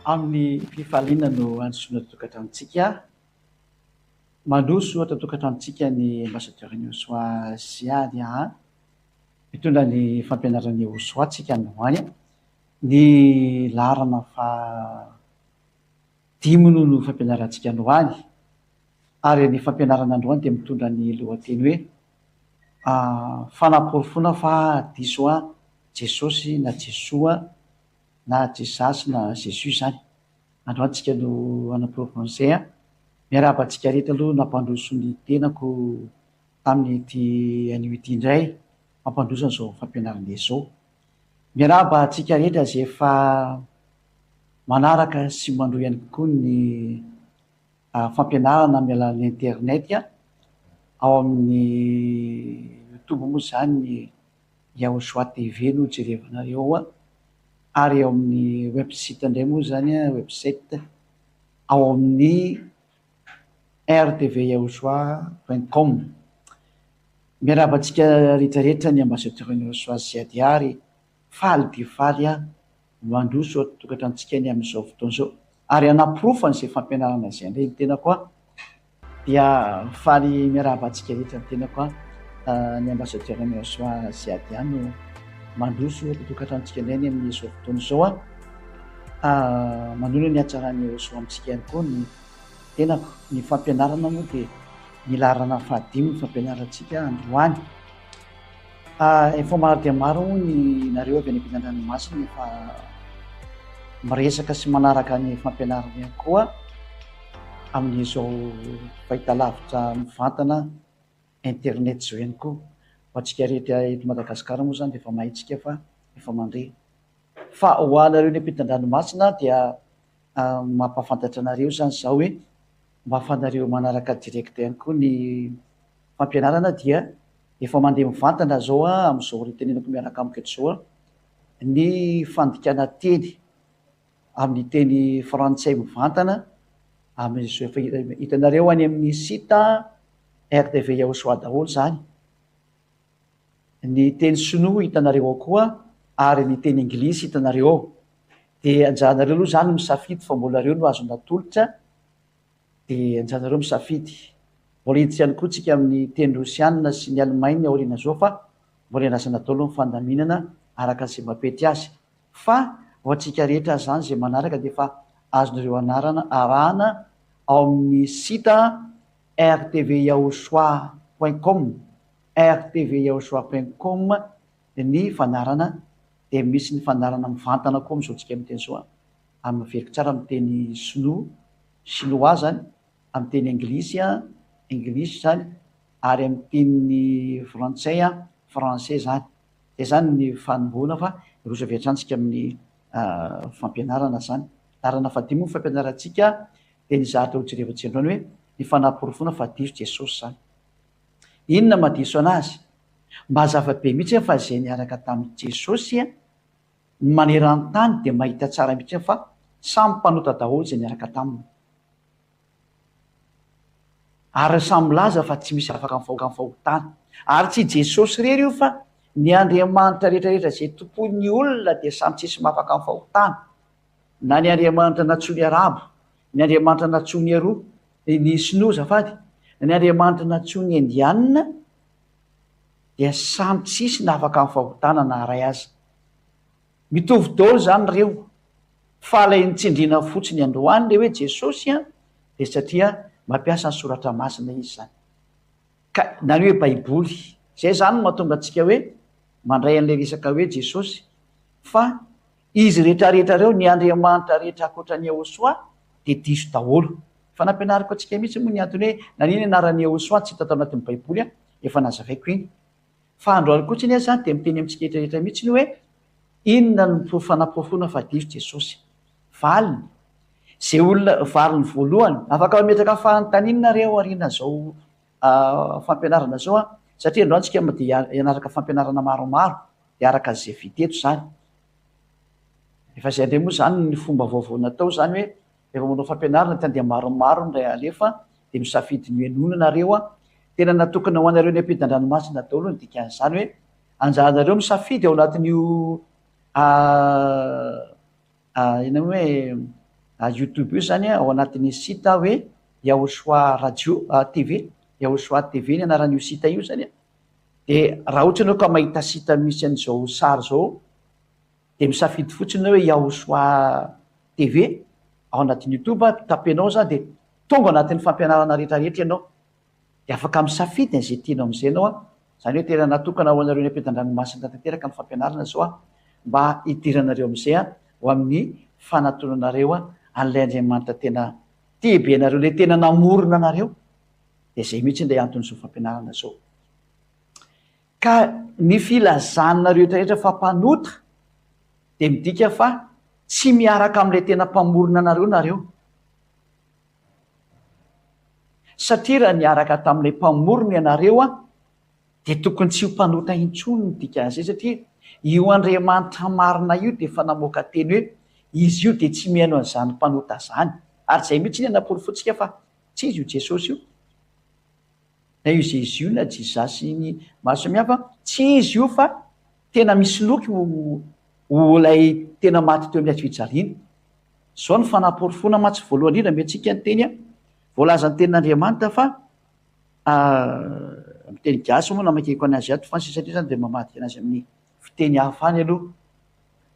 amin'ny fifaliana no ansoina tokatranontsika mandroso ohatra tokatranontsika ny ambassadeur-ny Osoa Siady mitondra ny fampianaran'ny Osoa tsika androany ny larana fa 10 no fampianarantsika androany ary ny fampianarana androany dia mitondra ny lohateny hoe fanaporofona fa diso Jesosy na Jesoa na Jesasy na Jésus zany. Androantsika no anaporofona an'izay miarahaba antsika rehetra aloha nampandroso ny tenako tamin'ity anio ity indray mampandroso an'izao fampianarana izao. Miarahaba antsika rehetra zay efa manaraka sy mandro ihany koa ny fampianarana amin'ny alalan'ny internet ao amin'ny YouTube moa zany ny Yaosoa TV no jerevanareo ary ao amin'ny website indray moa zany website ao amin'ny rtvyaosoa.com. Miarahaba antsika rehetrarehetra ny ambassadeur-ny Osoa Siady ary faly dia faly mandroso tokatranontsika ny amin'izao fotoan'izao ary anaporofo an'izay fampianarana izay indray ny tena koa dia faly miarahaba antsika rehetra ny tena koa ny ambassadeur-ny Osoa Siady no mandroso tokatranontsika indray ny amin'izao fotoan'izao manona ny hatsaran'ny Osoa amintsika ihany koa ny tenako ny fampianarana moa dia ny larana fa 10 fampianarantsika androany. Efa maro dia maro ny nareo avy any am-pianaranomasina efa miresaka sy manaraka ny fampianarana ihany koa amin'izao fahitalavitra mivantana internet zao ihany koa. Ho antsika rehetra eto Madagasikara moa zany dia efa mahaitsika fa efa mandre. Fa ho anareo ny ampitan-dranomasina dia mampafantatra anareo zany zao hoe mba ahafahanareo manaraka direct ihany koa ny fampianarana dia efa mandeha mivantana zao amin'izao retenenako miaraka amiko eto ny fandikana teny amin'ny teny frantsay mivantana amin'izao efa hitanareo any amin'ny site RTV Yaosoa daholo zany. Ny teny sinoa hitanareo ao koa ary ny teny anglisy hitanareo ao. Dia anjaranareo aloha zany misafidy fa mbola reo no azo natolotra dia anjaranareo misafidy. Mbola hiditra ihany koa tsika amin'ny teny rosianina sy ny alemaina aoriana zao fa mbola hiandrasana natao aloha ny fandaminana araka izay mapety azy. Fa ho antsika rehetra zany zay manaraka dia efa azonareo arahana ao amin'ny site rtvyaosoa.com rtvyaosoa.com ny fanarana dia misy ny fanarana mivantana koa amin'izao tsika amin'ny teny zao amin'ny veriky tsara amin'ny teny sinoa zany, amin'ny teny anglisy zany ary amin'ny teny frantsay français zany. Dia zany ny fanomboana fa roso avy hatransika amin'ny fampianarana zany. Larana fa 10 fampianarantsika dia ny zahatra ho jerevantsika androany hoe ny fanaporofona fa diso Jesosy zany. Inona madiso anazy? Mazava be mihitsy fa zay niaraka tamin'i Jesosy maneran-tany dia mahita tsara mihitsy fa samy mpanota daholo zay niaraka taminy. Ary samy milaza fa tsy misy afaka amin'ny fahotana. Ary tsy Jesosy rery io fa ny Andriamanitra rehetrarehetra zay tompon'ny olona dia samy tsisy mahafaka amin'ny fahotana. Na ny Andriamanitra natsoa ny Arabo, ny Andriamanitra natsoa ny Aroa, ny Sinoa zafady, ny Andriamanitra natsoa ny Indiana dia samy tsisy na afaka amin'ny fahotana na haray aza. Mitovy daholo zany reo fa ilay nitsindriana fotsiny androany le hoe Jesosy dia satria mampiasa ny soratra masina izy zany. Ka na ny hoe baiboly zay zany no mahatonga antsika hoe mandray an'ilay resaka hoe Jesosy fa izy rehetrarehetra reo ny Andriamanitra rehetra ankoatra ny Yaosoa dia diso daholo. Fa nampianariko antsika mihitsy moa ny antony hoe nanino anaran'ny Yaosoa tsy hita tao anatin'ny baiboly efa nazavaiko iny. Fa androany kotsiny zany dia miteny amintsika rehetrarehetra mihitsy hoe inona ny fanaporofona fa diso Jesosy? Valiny. Zay olona valiny voalohany afaka mametraka fanontaniana reo ariana zao fampianarana zao satria androany tsika dia ianaraka fampianarana maromaro dia araka izay viteto zany. Efa zay indray moa zany ny fomba vaovao natao zany hoe rehefa manao fampianarana tandeha maromaro ndray alefa dia misafidy ny enona nareo tena natokana ho anareo ny ampitan-dranomasina daholo ny dikan'izany hoe anjaranareo misafidy ao anatin'io ina hoe youtube io zany ao anatin'ny sita hoe yaosoi radio tv yaosoi tv ny anaran'io sita io zany de raha ohatra anao ka mahita sita misy an'izao sary zao de misafidy fotsiny hoe yaosoi tv ao anatin'ny youtube tapenao zany de tonga anatin'ny fampianarana rehetrarehetra ianao de afaka misafidy zay tianao am'izay anao zany hoe tena natokana ho anareo ny ampitan-dranomasina tanteraka ny fampianarana zao mba hidiranareo am'izay ho amin'ny fanatonanareo an'ilay Andriamanitra tena tebe anareo le tena namorona anareo de zay mihitsy nday anton'izao fampianarana zao ka ny filazanareo rehetrarehetra fampanota de midika fa tsy miaraka am'lay tena mpamorona anareo nareo satria raha niaraka tamin'ilay mpamorona ianareo de tokony tsy ho mpanota intsony ny dikan'izay satria io Andriamanitra marina io de fa namoaka teny hoe izy io de tsy mihaino an'izany mpanota zany ary zay mihitsy ny anaporofotsika fa tsy izy io Jesosy io na izy izy io na jizasy ny maro samihafa tsy izy io fa tena misy loky ho lay tena maty teo amin'ny ady fijaliana zao ny fanaporofona matsy voalohany indrindra metsika ny teny voalazany tenin'Andriamanitra fa miteny gasy moa namakeko anazy ato fa ny sisatria zany de mamadika anazy amin'ny fiteny hafany aloha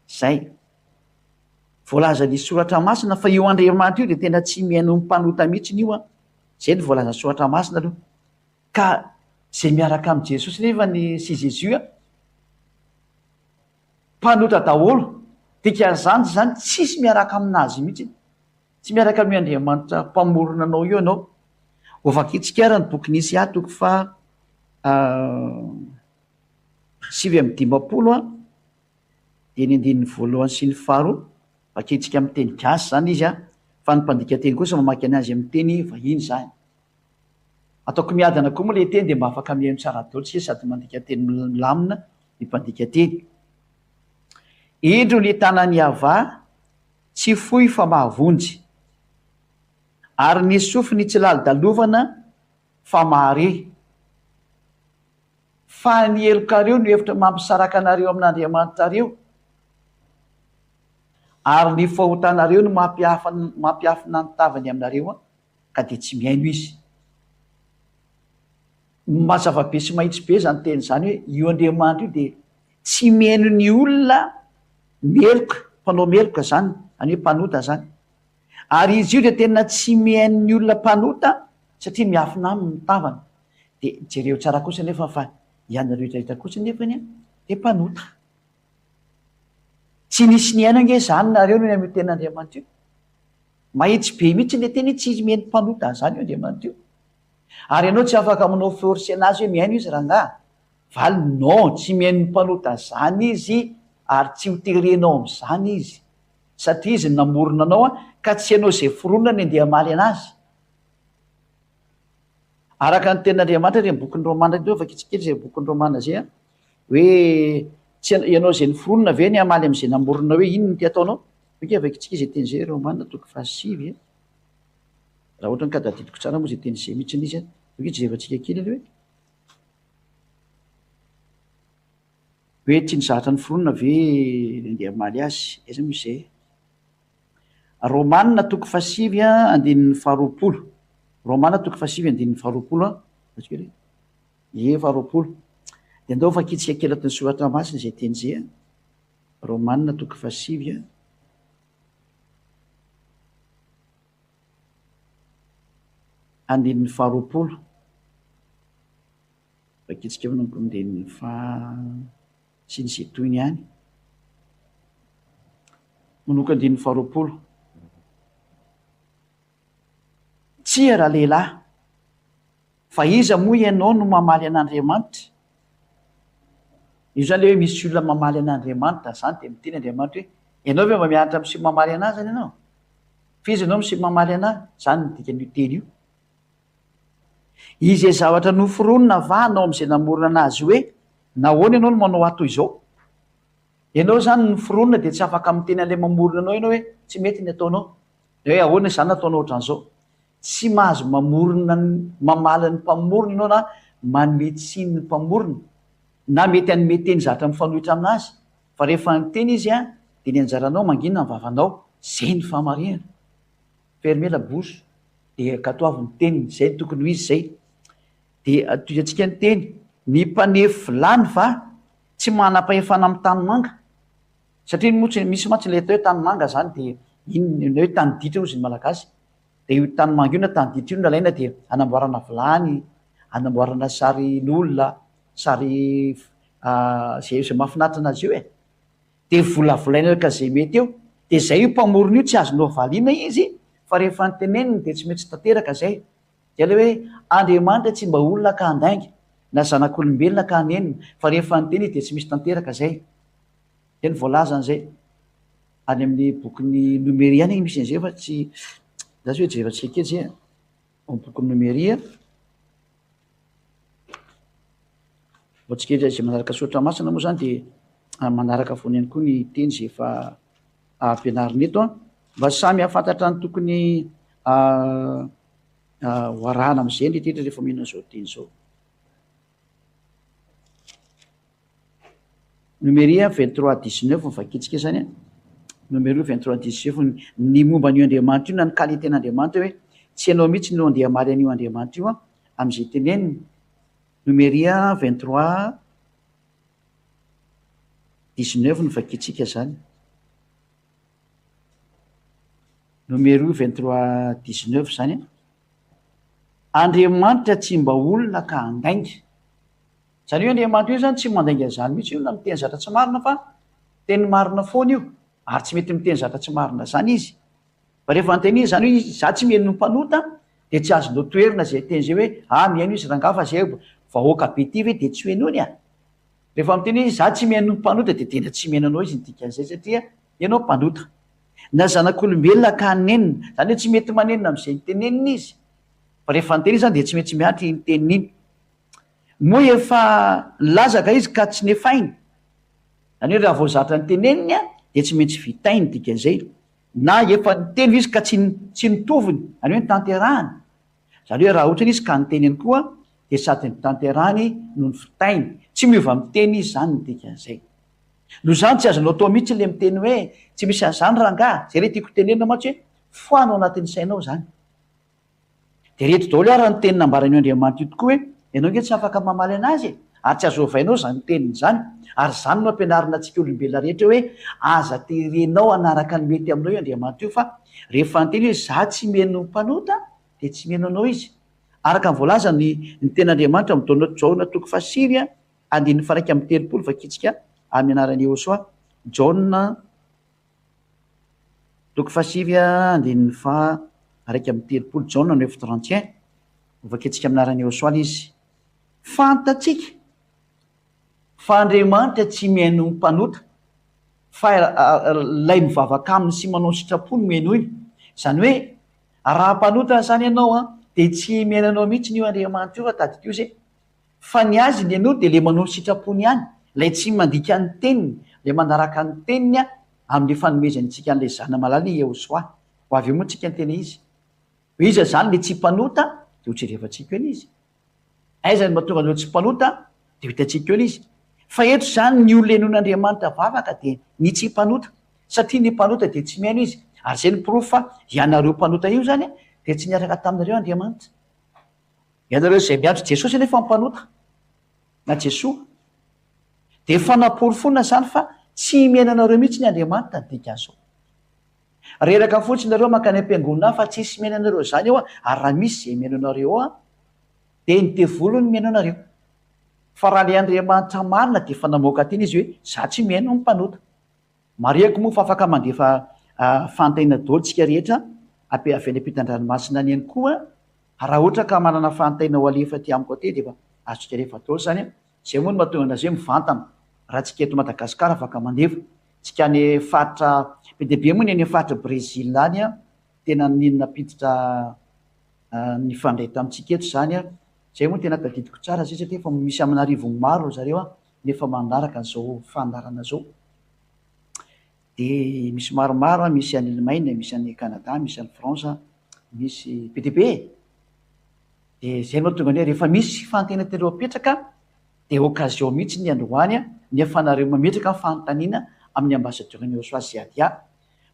zay voalazany soratra masina fa io Andriamanitra io de tena tsy mihaino mpanota mihitsiny io zay ny voalazany soratra masina aloha ka zay miaraka am' Jesosy nefa ny sy Jezus mpanota daholo dikan'izany zany tsisy miaraka aminazy mihitsy tsy miaraka amin'ny Andriamanitra mpamorona anao io anao ovakitsika ara ny boky nisy atoko fa 7:10 de ny andininy voalohany sy ny faharoa vakitsika amin'ny teny gasy zany izy fa ny mpandika teny kosa mamaky anazy amin'ny teny vahiny zany ataoko miadana koa moa le teny de mba afaka mihaino tsara daholo tsy sady mandika teny milamina ny mpandika teny indro ny tanany ava tsy foy fa mahavonjy ary ny sofiny tsy lalidalovana fa mahare fa ny elokareo no hevitra mampisaraka anareo amin'Andriamanitra reo ary ny fahotanareo no mampiafina ny tavany aminareo ka de tsy mihaino izy mazava-be sy mahitsy be zany teny zany hoe io Andriamanitra io de tsy mihaino ny olona meloka mpanao meloka zany any hoe mpanota zany ary izy io de tena tsy mihaino ny olona mpanota satria miafina aminy ny tavany de jereo tsara kosa nefa fa ianareo rehetrarehetra kosa nefany de mpanota tsy nisy ny aina nge zany nareo no ny amy ten'Andriamanitra io mahitsy be mihitsy le teny tsy mihaino mpanota zany io Andriamanitra io ary ianao tsy afaka manao force anazy hoe mihaino izy rangahy valy non tsy mihaino mpanota zany izy ary tsy ho terenao am'zany izy satria izy namorona anao ka tsy ianao zay foronona ny andeha amaly anazy araka ny ten'Andriamanitra re bokin'ny Romana teo vakitsikely zay bokin'ny Romana zay hoe tsy ianao zay ny foronona ve ny amaly am'izay namorona hoe ino ny ty ataonao oke vakitsika zay teny zay Romana toko 7 raha ohatra ny ka dadidiko tsara moa zay teny zay mihitsy izy oke tsy zevatsika kely le hoe tsy nizahatra ny foronona ve andeha amaly azy eza misy zay Romana toko 7 andininy faharoapolo Romana toko 7 andininy faharoapolo faharoapolo de andao fakitsika kely atiny soratra masina zay teny zay Romana toko 7 andininy faharoapolo fakitsika andininy sy ny zay toyny ihany manoko andininy faharoapolo tsy raha lehilahy fa iza moa ianao no mamaly an'Andriamanitra io zany le hoe misy olona mamaly an'Andriamanitra zany de miteny Andriamanitra hoe ianao ve mba mianatra misy mamaly anazy zany ianao fa izy ianao misy mamaly anazy zany ny dikan'io teny io izay zavatra noforonona va anao am'izay namorona anazy hoe nahoana ianao no manao ato izao ianao zany noforonona de tsy afaka miteny an'lay mamorona anao ianao hoe tsy mety ny ataonao de hoe ahoana zany nataonao ohatran'izao tsy mahazo mamorona mamaly ny mpamorona ianao na manmetsiny ny mpamorona na mety anyme teny zatra mifanohitra aminazy fa rehefa nyteny izy de ny anjaranao manginona ny vavanao zay ny fahamarinana fermer la bouche de katoavy ny teniny zay tokony ho izy zay de atoy-atsika ny teny ny mpanefy vilany va tsy manam-pahefana amin'ny tanymanga satria misy matsy le atao hoe tanymanga zany de iny hoe tany ditra ozy ny malagasy de io tanymanga io na tany ditra io nalaina de anamboarana vilany anamboarana sary l'olona sary zay mahafinaritra anazy io de volavolaina ka zay mety eo de zay io mpamorona io tsy azonao valiana izy fa rehefa nyteneniny de tsy mety tanteraka zay de le hoe Andriamanitra tsy mba olona ka andainga na zanak'olombelona ka anenina fa rehefa nyteny de tsy misy tanteraka zay de ny voalazan'zay any amin'ny bokyny nomeria any misy an'zay fa tsy zasy hoe jerevantsika etsy bokyny nomeria voatsika zay manaraka sotra masina moa zany de manaraka foana ihany koa ny teny zay efa ampianarina eto mba samy hafantatra ny tokony hoarahana am'izay nrehetrrehetra rehefa mihinana zao teny zao. Numéria 23-19 mivakitsika zany numéro 23-19 ny momba an'io Andriamanitra io na ny qualitén'Andriamanitra hoe tsy ianao mihitsy no andeha mary an'io Andriamanitra io am'izay teneniny. Numéria 23-19 mivakitsika zany. Numéro 23-19 zany Andriamanitra tsy mba olona ka andainga zany io Andriamanitra io zany tsy mandainga zany mihitsy io na miteny zatra tsy marina fa teny marina foana io ary tsy mety miteny zatra tsy marina zany izy fa rehefa nyteny izy zany hoe za tsy mihaino mpanota de tsy azonao toerina zay teny zay hoe mihaino izy rangafa zay vahoaka be ty ve de tsy hoenony rehefa miteny izy za tsy mihaino mpanota de tena tsy mihainanao izy nydikan'izay satria ianao mpanota na zanak'olombelona ka anenina zany hoe tsy mety manenina am'izay nytenenina izy fa rehefa nyteny izy zany de tsy mety miatry ny teniny iny moa efa lazaka izy ka tsy nefainy zany hoe raha vao zatra ny teneniny de tsy maintsy vitainy dikan'izay na efa niteny izy ka tsy nitoviny any hoe nytanterahany zany hoe raha ohatrany izy ka nyteneny koa de sady nytanterahany no ny fitainy tsy miova miteny izy zany ny dikan'izay no zany tsy azonao atao mihitsy le miteny hoe tsy misy an'izany rangah zay re tiako tenenina matsy hoe foanao anatin'ny sainao zany de reto daholo raha ny tenina ambaran'io Andriamanitra io tokoa hoe ianao nge tsy afaka mamaly anazy ary tsy azovainao zany teniny zany ary zany no ampianarina antsika olombelona rehetra hoe aza terenao anaraka ny mety aminao io Andriamanitra io fa rehefa nyteny hoe za tsy mihaino mpanota de tsy mihaino anao izy araka ny voalaza ny ten'Andriamanitra Jaona toko fasivy andin'ny faraika amin'ny telopolo vakitsika amin'ny anaran'ny Iosoa Jaona toko fasivy andin'ny araika amin'ny telopolo Jaona 9:31 vakitsika amin'ny anaran'ny Iosoa izy fantatsika fa Andriamanitra tsy mihaino mpanota fa lay mivavaka aminy sy manao sitrapony mihaino iny zany hoe raha mpanota zany ianao de tsy mihaino anao mihitsy n'io Andriamanitra io fa tadika io zay fa ny azy ny ianao de le manao sitrapony ihany lay tsy mandika ny teniny le manaraka ny teniny amin'ny fanomezantsika an'lay zana malala Iosoa ho avy eo moa tsika ny tena izy iza zany le tsy mpanota de ho tserevantsika eo izy aiza ny mahatonga anao tsy mpanota de ho hitantsika eo izy fa eto zany ny olona enon'Andriamanitra vavaka de ny tsy mpanota satria ny mpanota de tsy mihaino izy ary zay ny proof fa ianareo mpanota io zany de tsy niaraka taminareo Andriamanitra ianareo zay miandro Jesosy nefa mpanota na Jesoa de fanaporofona zany fa tsy mihaino anareo mihitsy ny Andriamanitra dikazao reraka fotsiny nareo makany am-piangonana fa tsisy mihaino anareo zany eo ary raha misy zay mihaino anareo de ny devolo ny mihaino anareo fa raha le Andriamanitra marina de fa namoaka teny izy hoe za tsy mihaino ny mpanota mariako moa fa afaka mandefa fantaina daholo tsika rehetra avy any ampitan-dranomasina any ihany koa raha ohatra ka manana fantaina ho alefa ty amiko aty de fa azotsika rehefa daholo zany zay moa no mahatonga an'azy hoe mivantana raha tsika eto Madagasikara afaka mandefa tsika ny faritra be deabe moa ny any faritra Brezila any tena ninona piditra ny fandray tamitsika eto zany zay moa tena tadidiko tsara zay satria fa misy amin'arivo maro zareo nefa mandaraka an'izao fandarana zao de misy maromaro misy any Allemagne misy any Canada misy any France misy be deabe de zay no tonga ny hoe rehefa misy fantena telo apetraka de occasion mihitsy ny androany ny afanareo mametraka fanontaniana amin'ny ambassadeur-n'ny Iosoa Ziadia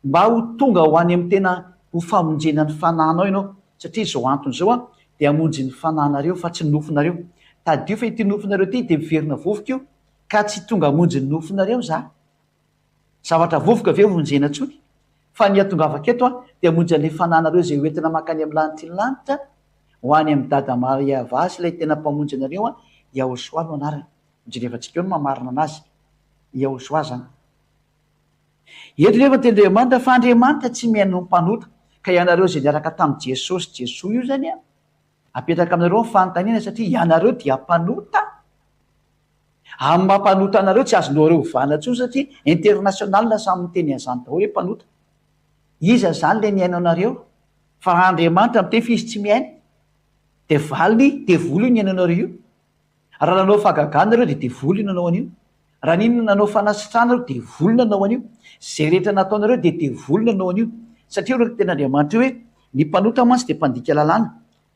mba ho tonga ho any amin'ny tena ho famonjena ny fananao ianao satria zao antony zao a dia amonjy ny fananareo fa tsy nofinareo tadio fa ity nofinareo ty de miverina vovoka io ka tsy tonga amonjy ny nofinareo za zavatra vovoka ave vonjena tsony fa ny atongavaka eto a dia amonjy an'le fananareo zay hoentina makany amin'ny lanitry ny lanitra ho any amin'ny dada Maria vasy ilay tena mpamonjy anareo a Yahosoa no anarany mijerevantsika eo no mamarina anazy Yahosoa zany eto nefa tendriamanitra fa Andriamanitra tsy mihaino ny mpanota ka ianareo zay niaraka tamin'i Jesosy Jesoa io zany a apetraka aminareo ny fanontaniana satria ianareo dia mpanota amin'ny mampanota anareo tsy azonareo hovana ntsony satria international samy miteny an'izany daholo hoe mpanota iza zany le niaino anareo fa raha Andriamanitra miteny fa izy tsy miaino de valiny de voly io ny aino anareo io raha nanao fahagaganareo de voly nanao an'io raha ninona nanao fanasitranareo de voly nanao an'io zay rehetra nataonareo de voly nanao an'io satria ro ten'Andriamanitra hoe ny mpanota mantsy de mpandika lalàna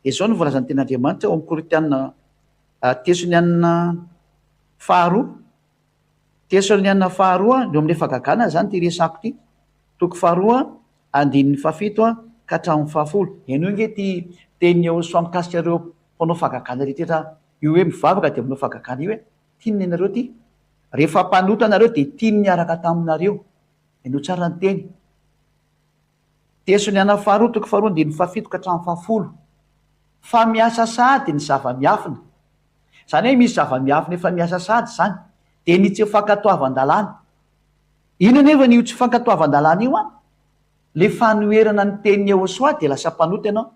de zao ny volazan'ny ten'Andriamanitra ao amin'ny Korinthiana Tesonianina faharoa Tesonianina faharoa eo amin'le fahagagana zany ty resako ty toko faharoa andininy fafito a ka hatramin'ny fahafolo eno nge ty teny Yahosoa mikasika reo mpanao fahagagana rehetra io hoe mivavaka de manao fahagagana io hoe tiany anareo ty rehefa mpanota anareo de tiany niaraka taminareo eno tsara ny teny Tesonianina faharoa toko faharoa andininy fafito ka hatramin'ny fahafolo fa miasa sady ny zava-miafina zany hoe misy zava-miafina efa miasa sady zany de ny tsy fankatoavan-dalàna ino nefa nio tsy fankatoavan-dalàna io a le fanoerana ny teny Yahosoa de lasa mpanota ianao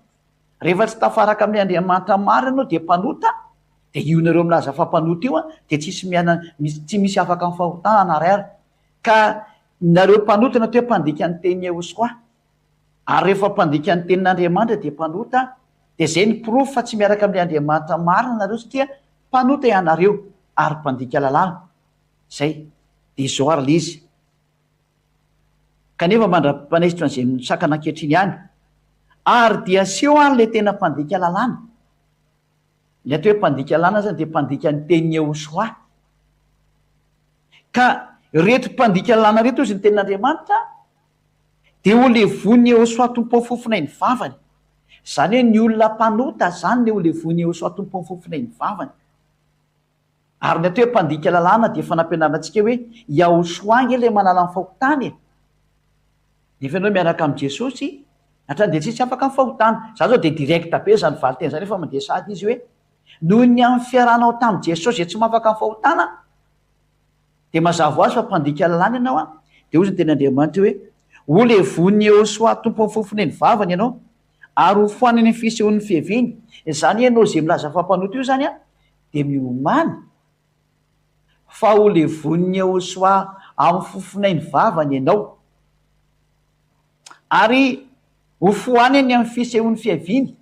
rehefa tsy tafaraka amin'ny Andriamanitra maro ianao de mpanota de io nareo milaza fa mpanota io a de tsy misy afaka amin'ny fahotana ary ka nareo mpanota na toe mpandika ny teny Yahosoa ary rehefa mpandika ny tenin'Andriamanitra de mpanota de zay ny proof fa tsy miaraka amin'ny Andriamanitra marina nareo satria mpanota ianareo ary mpandika lalàna zay de zao ary le izy kanefa mandra-panaisitra an'izay misakana ankehitriny ihany ary dia seho ary le tena mpandika lalàna ny atao hoe mpandika lalàna zany de mpandika ny teny Yahosoa ka reto mpandika lalàna reto izy ny tenin'Andriamanitra de ho levon'ny Yahosoa tompo ny fofona ny vavany zany hoe ny olona mpanota zany le ho levon'ny Yahosoa tompo ny fofona ny vavany ary ny atao hoe mpandika lalàna de efa nampianarantsika hoe Yahosoa nge le manala ny fahotany nefa ianao miaraka amin'i Jesosy hatrany de tsisy afaka ny fahotana za zao de direkta be zany valiteny zany efa mandeha sady izy hoe noho ny amin'ny fiarahanao tamin'i Jesosy zay tsy mafaka ny fahotana de mazava ho azy fa mpandika lalàna ianao a de ozy ny ten'Andriamanitra hoe ho levon'ny Yahosoa tompo ny fofona ny vavany ianao ary ho foanany ny fisehon'ny fiaviany zany ianao zay milaza fa mpanota io zany a de miomany fa ho levon'ny Yahosoa amin'ny fofona ny vavany ianao ary ho foanany amin'ny fisehon'ny fiaviany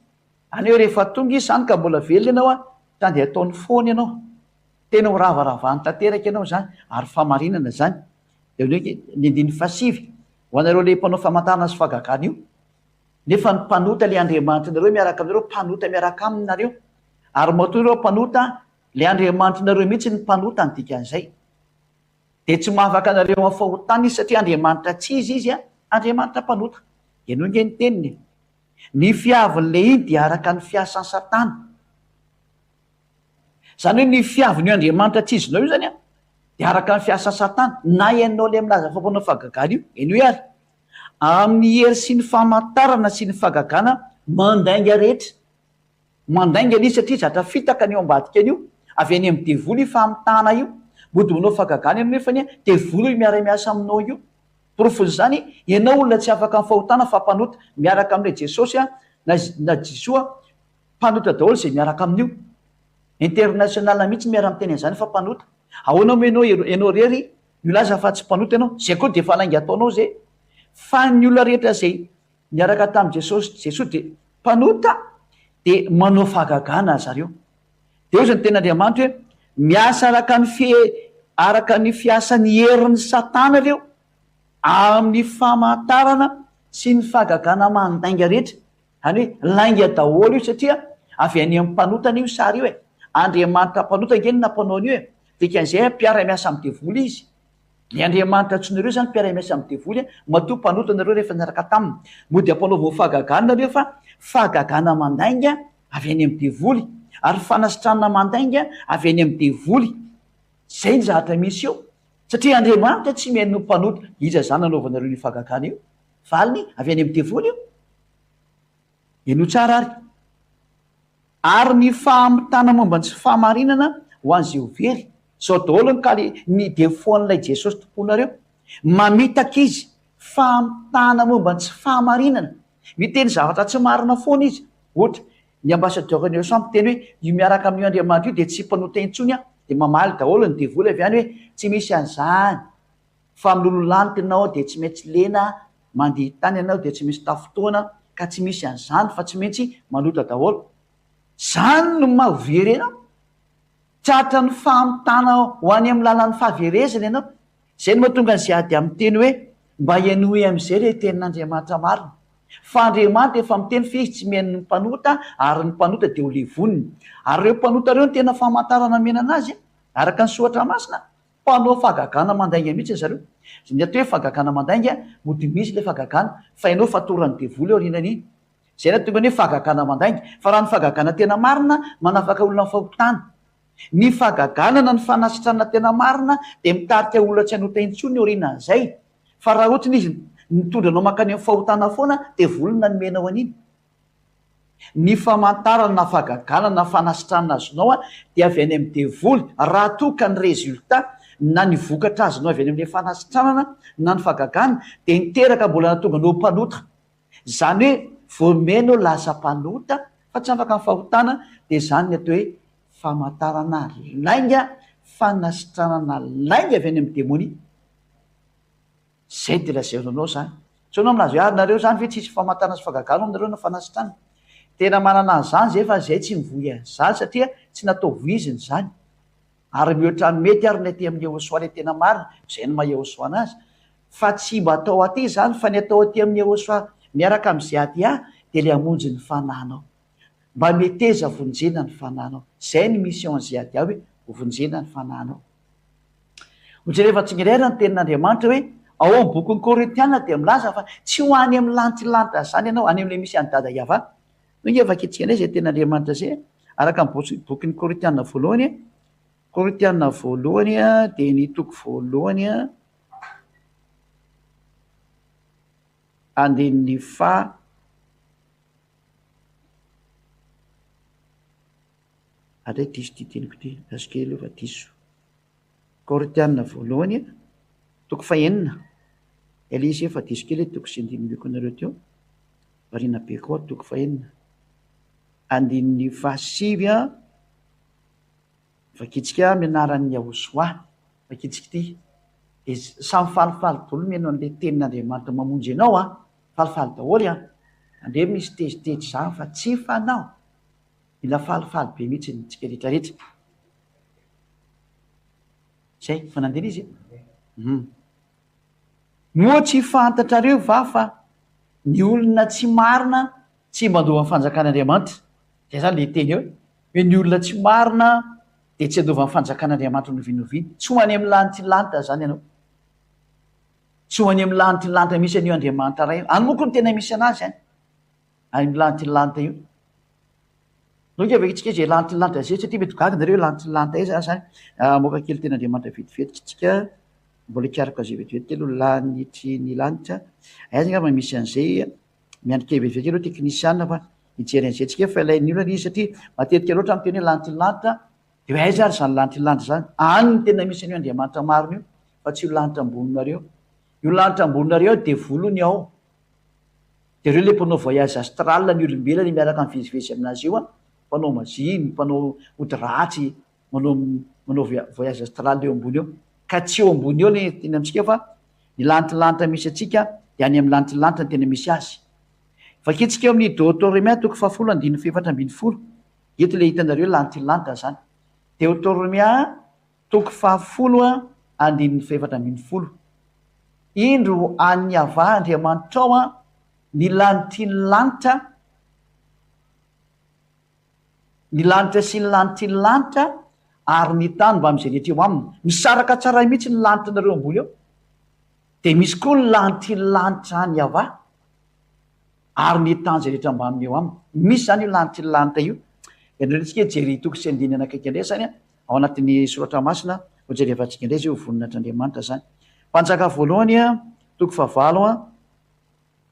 any hoe rehefa tonga izy zany ka mbola velona ianao a tany de ataony foana ianao tena ho ravaravany tanteraka ianao zany ary famarinana zany de ny andiny fasivy ho anareo le mpanao famantarana sy fahagagana io nefa ny mpanota le Andriamanitra nareo miaraka aminareo mpanota miaraka aminareo ary matoa ireo mpanota le Andriamanitra nareo mihitsy ny mpanota ny dikan'izay de tsy mahafaka anareo amin'ny fahotana izy satria Andriamanitra tsy izy a Andriamanitra mpanota eno nge ny teniny ny fiavin'le iny de araka ny fiasan'ny Satana zany hoe ny fiavin'io Andriamanitra tsy izinao io zany a de araka ny fiasan'ny Satana na ianao le milaza fa mpanao fahagagana io eno hoe ary amin'ny hery sy ny famantarana sy ny fahagagana mandainga rehetra mandainga n'izy satria zatra fitaka ny eo ambadika an'io avy any amin'ny devoly fa amitana io mody manao fahagagana eno nefa ny devoly miara-miasa aminao io profony zany ianao olona tsy afaka ny fahotana fa mpanota miaraka amin'ilay Jesosy a na Jesoa mpanota daholo zay miaraka amin'io international mihitsy miara-miteny an'izany fa mpanota ahoana mo ianao rery milaza fa tsy mpanota ianao zay koa de falainga ataonao zay fa ny olona rehetra zay miaraka tamin'i Jesosy de mpanota de manao fahagagana zareo de io zany ten'Andriamanitra hoe miasa araka ny fiasan'ny herin'ny Satana reo amin'ny famantarana sy ny fahagagana mandainga rehetra any hoe lainga daholo io satria avy any amin'ny mpanotana io sary io e Andriamanitra mpanota nge ny nampanao an'io e dikan'izay mpiara-miasa amin'ny devoly izy ny andriamanitra tsonareo zany mpiara-miasa amin'ny devoly matoa mpanota nareo rehefa niaraka taminy moa dia mpanaovao fahagagana nareo fa fahagagana mandainga avy any amin'ny devoly ary fanasitranana mandainga avy any amin'ny devoly zay ny zahatra misy eo satria andriamanitra tsy mihaino mpanota iza zany nanaovanareo ny fahagagana io valiny avy any amin'ny devoly io eno tsara ary ny fahamitana momba ny tsy fahamarinana ho an'izay very zao daholo ny defoan'ilay jesosy tomponareo mamitaka izy fahamitana momba ny tsy fahamarinana miteny zavatra tsy marina foana izy ohatra ny ambasadeur ny sampo teny hoe io miaraka amin'io andriamanitra io dia tsy mpanota intsony dia mamaly daholo ny devoly avy any hoe tsy misy an'izany fa milololantinao dia tsy maintsy lena mandeha tany ianao dia tsy misy tafotoana ka tsy misy an'izany fa tsy maintsy manota daholo zany no mahaverena tratra ny fahamitana ho any amin'ny lalan'ny fahaverezana ianao zay no mahatonga ny ziady amin'ny teny hoe mba ianoe amin'izay re tenin'andriamanitra marina fa andriamanitra efa miteny fa izy tsy mihaino ny mpanota ary ny mpanota dia ho levoniny ary ireo mpanota reo ny tena famantarana mena anazy araka ny soatra masina mpanao fahagagana mandainga mihitsy zareo ny atao hoe fahagagana mandainga mody misy le fahagagana fa ianao fatorany devoly eo rinany zay na tonga ny hoe fahagagana mandainga fa raha ny fahagagana tena marina manafaka olona ny fahotana ny fahagaganana ny fanasitranana tena marina dia mitarika olona tsy hanota intsony orinan'izay fa raha ohatrany izy nitondranao makany amin'ny fahotana foana dia volona nomenao an'iny ny famantarana fahagaganana fanasitranana azonao dia avy any amin'ny devoly raha toka ny rezultat na ny vokatra azonao avy any amin'le fanasitranana na ny fahagagana dia niteraka mbola natonga nao mpanota zany hoe vomenao lasa mpanota fa tsy afaka ny fahotana dia zany ny atao hoe famantarana lainga fanasitranana lainga avy any amin'ny demonia zay dia lazaonanao zany so anao minazy hoe ary nareo zany ve tsisy famantarana sy fahagagana aminareo na fanasitranana tena manana an'izany zay fa zay tsy mivoy an'izany satria tsy natao voiziny zany ary mihoatra ny mety ary ny aty amin'ny ehosoa le tena marina zay no maha ehosoa anazy fa tsy mba atao aty zany fa ny atao aty amin'ny ehosoa miaraka amin'izay aty dia le hamonjy ny fananao mba meteza vonjena ny fananao zay ny mission an'izay aty hoe hovonjena ny fananao ohatry rehefa tsy mirera ny tenin'andriamanitra hoe ao amin'ny bokyny korintiana dia milaza fa tsy ho any amin'ny lantilanta zany ianao any amin'le misy any dada iava no efa kitsika anay zay tenin'andriamanitra zay araka ny bokyny korintiana voalohany korintiana voalohany dia ny toko voalohany andin'ny adray diso ty teniko ty askely efa diso korintiana voalohany toko fahenina ele izy efa diso kely toko sy andinymiko anareo teo varina be koa toko fahenina andin'ny fasivy vakitsika mianaran'ny ahosoa vakitsika ty dia samy falifaly dolo mianao an'le tenin'andriamanitra mamonjy ianao falifaly daholy andre misy tezitety zany fa tsy fanao mila falifaly be mihitsy ntsika rehetrarehetra zay fanandena izy moa tsy fantatrareo va fa ny olona tsy marina tsy mandova ny fanjakan'andriamanitra zay zany le teny eo hoe ny olona tsy marina dia tsy andova ny fanjakan'andriamanitra novinoviany tsy ho any amin'ny lanitry zany ianao tsy ho any amin'ny lanitry misy an'io andriamanitra ray any moko ny tena misy anazy any amin'ny lanitry io donc avakitsika zay lanitry zay satria mety gaga nareo lanitry zany moka kely ten'andriamanitra vetivetikytsika mbola ikaraka zay vetivety kely lanitry ny lanitra aiza ngamba misy an'izay miandrika vetivety kely teknisiana fa ijeren'izay tsika fa ilain'ny olona izy satria matetika loatra amin'ny teny hoe lanitry dia hoe aiza ary zany lanitry zany any ny tena misy an'io andriamanitra marina io fa tsy io lanitra amboninareo io lanitra amboninareo dia volony ao dia reo le mpanao voyage astral ny olombelona ny miaraka mivezivezy aminazy io mpanao maziny mpanao odiratsy manao voyage astral eo ambony eo ka tsy eo ambony eo le teny amitsika fa ny lanitry misy atsika dia any amin'ny lanitry ny tena misy azy vakitsika eo amin'ny Deutéronomie toko 7:7-10 eto le hitanareo lanitry zany Deutéronomie toko 7:7-10 indro any ava Andriamanitra ao ny lanitry ny lanitra sy ny lanitry ary ny tany mba am'izay rehetra eo aminy misaraka tsara mihitsy ny lanitra nareo ambony eo de misy koa ny lanitra lanitra ny ava ary ny tany zay rehetra mba aminy eo aminy misy zany io lanitra lanitra io enretsika jery toko sy andinana akaiky indray zany ao anatin'ny soratra masina hojerevantsika indray zay ho voninatr'andriamanitra zany mpanjaka voalohany toko favalo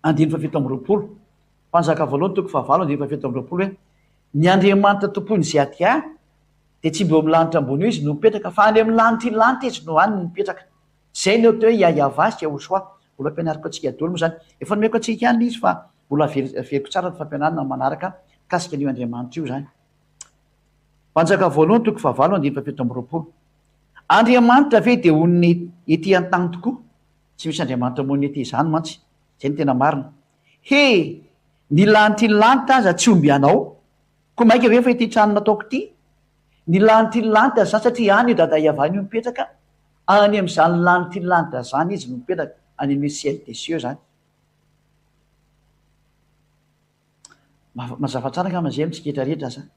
andiny fafito amby roapolo mpanjaka voalohany toko favalo andiny fafito amby roapolo hoe ny andriamanitra tompony zay atya de tsy mbo milanitra ambony io izy no mipetraka fa any amin'ny lanitra lanitra izy no any no mipetraka zay ny atao hoe iayavasy ahosoa mbola ampianariko atsika dolo moa zany efa nomeko atsika any izy fa mbola veriko tsara ny fampianarana manaraka kasika an'io andriamanitra io zany mpanjaka voalohany toko favalo andiny fafito amby roapolo andriamanitra ve de onny ety an-tany tokoa tsy misy andriamanitra mony ety zany mantsy zay ny tena marina he ny lanitra lanitra aza tsy omby anao ko maika ve fa ety trano nataoko ty ny lanitra lanitra zany satria any io dada iavany io mipetraka any am'zany lanitra lanitra zany izy no mipetraka any amin'ny ciel des cieux zany mazava tsara ngamazay amitsika rehetra zany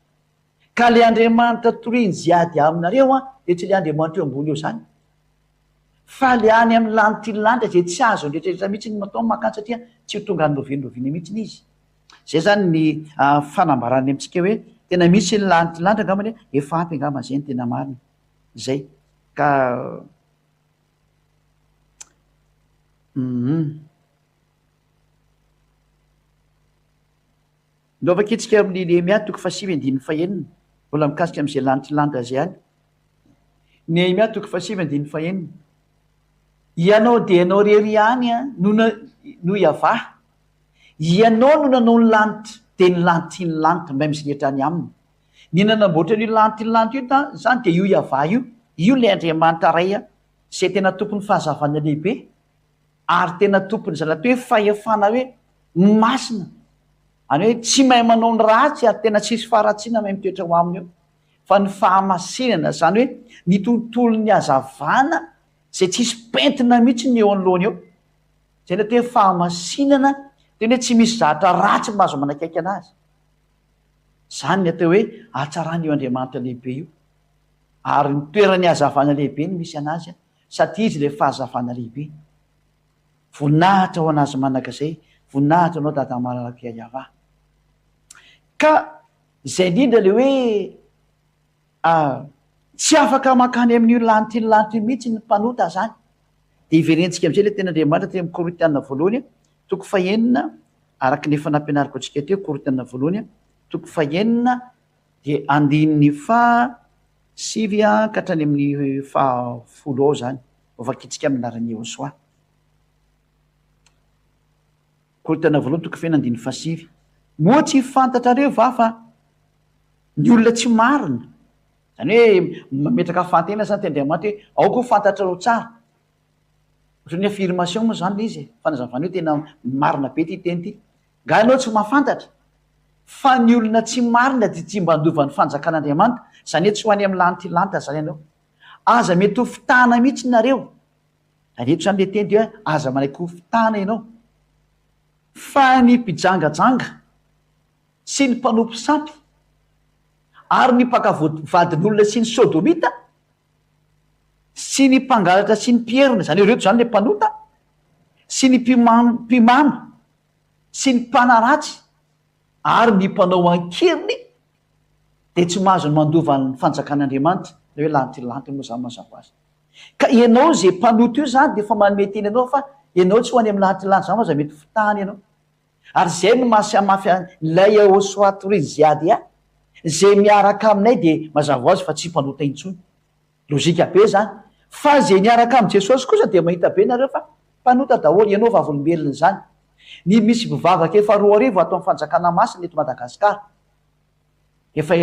ka le andriamanitra toriny ziady aminareo de tsy le andriamanitra eo ambony eo zany fa le any amin'ny lanitra lanitra zay tsy azo nrehetrarehetra mihitsy ny matao makany satria tsy ho tonga ny loviny mihitsiny izy zay zany ny fanambarany amitsika hoe tena misy ny lanitra lanitra ngamany efa ampy angama zay ny tena marina zay ka lovakitsika amin'ny Nehemia toko fasivy andiny fahenina mbola mikasika am'izay lanitra lanitra zay any Nehemia toko fasivy andiny fahenina ianao de ianao rery any no iava ianao no nanao ny lanitra de ny lanitra ny lanitra mba misy rehetra any aminy ny nanamboatra ny lanitra ny lanitra io zany de io iava io le andriamanitra ray zay tena tompony fahazavana lehibe ary tena tompony zany atao hoe fahefana hoe masina any hoe tsy mahay manao ny ratsy ary tena tsisy faharatsiana mahay mitoetra ho aminy eo fa ny fahamasinana zany hoe ny tontolo ny azavana zay tsisy pentina mihitsy ny eo anoloana eo zay ny atao hoe fahamasinana tena hoe tsy misy zatra ratsy mahazo manakaiky anazy zany ny atao hoe atsarany io andriamanitra lehibe io ary ny toerany hazavana lehibe ny misy anazy satria izy le fahazavana lehibe voninahitra ho anazy manaka zay voninahitra anao dada malalaka iava ka zay indrindra le hoe tsy afaka makany amin'io lanitra lanitra mihitsy ny mpanota zany de iverentsika am'izay le tena andriamanitra te Korintiana voalohany toko fahenina araky ny efa nampianariko atsika teo Korintiana voalohany toko fahenina de andininy sivy ka hatrany amin'ny fahafolo ao zany ovakitsika aminarany eo soa Korintiana voalohany toko fahenina andiny fasivy moa tsy fantatrareo va fa ny olona tsy marina zany hoe mametraka fantena zany ty andriamanitra hoe ao koa fantatrareo tsara ohatrany affirmation moa zany le izy fanazavany hoe tena marina be ty teny ty nga anao tsy mahafantatra fa ny olona tsy marina de tsy mba andovan'ny fanjakan'andriamanitra zany hoe tsy ho any amin'ny lanitra lanitra zany ianao aza mety ho fitahana mihitsy nareo areto zany le teny ty hoe aza manaiky ho fitahana ianao fa ny mpijangajanga sy ny mpanompo sampy ary ny mpakavadin'olona sy ny sodomita sy ny mpangalatra sy ny mpierina zany reto zany le mpanota sy ny mpimano sy ny mpanaratsy ary ny mpanao ankiriny de tsy mahazo ny mandovan'ny fanjakan'andriamanitra le hoe lanitra lanitra moa zany mazava azy ka ianao zay mpanota io zany de fa manometeny anao fa ianao tsy ho any amin'ny lanitra lanitra zany aza mety fitahany ianao ary zay no mahasamafy lay osoatoriny ziady zay miaraka aminay de mazava azy fa tsy mpanota intsony lozika be zany fa zay niaraka am' jesosy kosa de mahita be nareo fa mpanota daholo ianao vavolombelona zany ny misy mpivavaka efa 2 arivo atao amin'ny fanjakana masina eto Madagasikara efa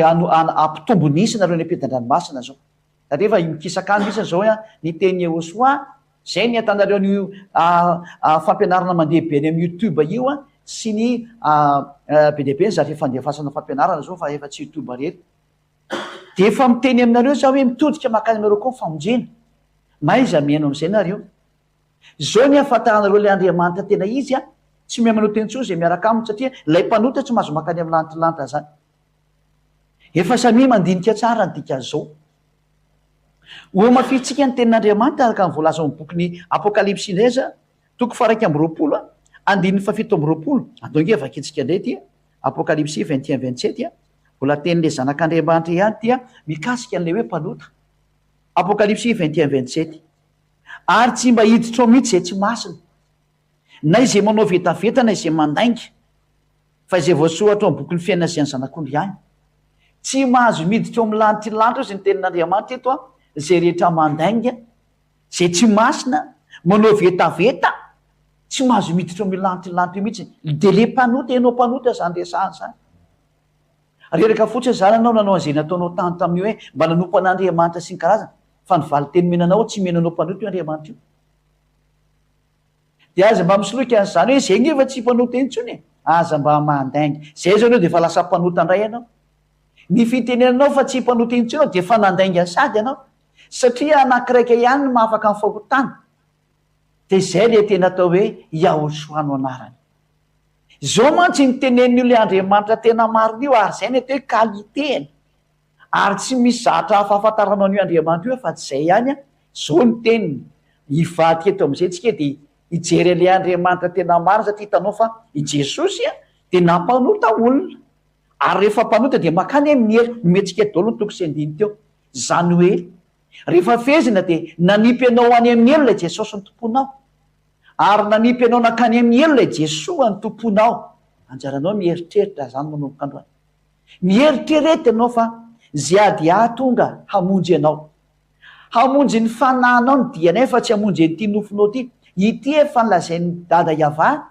ampitombo nisy nareo ny ampidan-dranomasina zao rehefa mikisakany misy zao ny teny Eosoa zay ny atanareo ny fampianarana mandeha be ny amin'ny YouTube io sy ny be deabe ny zary fandefasana fampianarana zao fa efa tsy YouTube rery de efa miteny aminareo za hoe mitodika makany aminareo koa famonjena maiza miaino am'izay nareo zao ny ahafantaranareo le andriamanitra tena izy tsy miha-manao teny tso zay miaraka aminy satria lay mpanota tsy mahazo makany amin'ny lanitra lanitra zany efa samy mandinika tsara ny dika zao mafitsika ny tenin'andriamanitra araka nyvoalaza ny bokiny apokalipsy indray za toko faraiky ambyroapolo andin'ny fafito ambyroapolo andonge vakitsika indray tya apokalipsy 21-27 vola tenin'le zanak'andriamanitra ihany tya mikasika an'le hoe mpanota apokalipsy 21-27 ary tsy mba hiditra ao mihitsy zay tsy masina na izay manao vetavetana izay mandainga fa izay voasohatra ao bokyny fiainana zay ny zanak'ondry ihany tsy mahazo miditra eo amin'ny lanitry lanitra zy ny tenin'andriamanitra eto a zay rehetra mandainga zay tsy masina manao vetaveta tsy mahazo miditra eo amin'ny lanitry lanitra mihitsy de le mpanota ianao mpanota zany resahany zany reraka fotsiny zany anao nanao an'izay nataonao tany tamin'io hoe mba nanompo an'andriamanitra sy ny karazana fa nivaly teny menanao tsy menanao mpanota io andriamanitra io de aza mba misoloika an'izany hoe zay ngefa tsy mpanota intsony aza mba mandainga zay zao anao de fa lasa mpanota indray ianao ny fitenenanao fa tsy mpanota intsy anao de fa nandainga sady ianao satria anankiraika ihany no mahafaka ny fahotana de zay le tena atao hoe Yahosoa no anarany zao mantsy nitenen'io le andriamanitra tena marina io ary zay ny atao hoe kaliteny ary tsy misy zatra hafahafantaranao an'io andriamanitra io fa tsy zay ihany a zao ny teniny hivaty eto am'izay tsika de hijery le andriamanitra tena marina satria hitanao fa i Jesosy a de nampanota olona ary rehefa mpanota de makany mihery metsika daholo ny toko sy andiny teo zany hoe rehefa fezina de nanipy anao any amin'ny elo lay Jesosy ny tomponao ary nanipy anao nakany amin'ny elo lay Jesoa ny tomponao anjaranao mieritreritra zany manomboka androany mieritrerety ianao fa zay ady tonga hamonjy ianao hamonjy ny fanahinao ny dianay fa tsy hamonjy anyity nofonao ty ity efa nylazain'ny dada Iava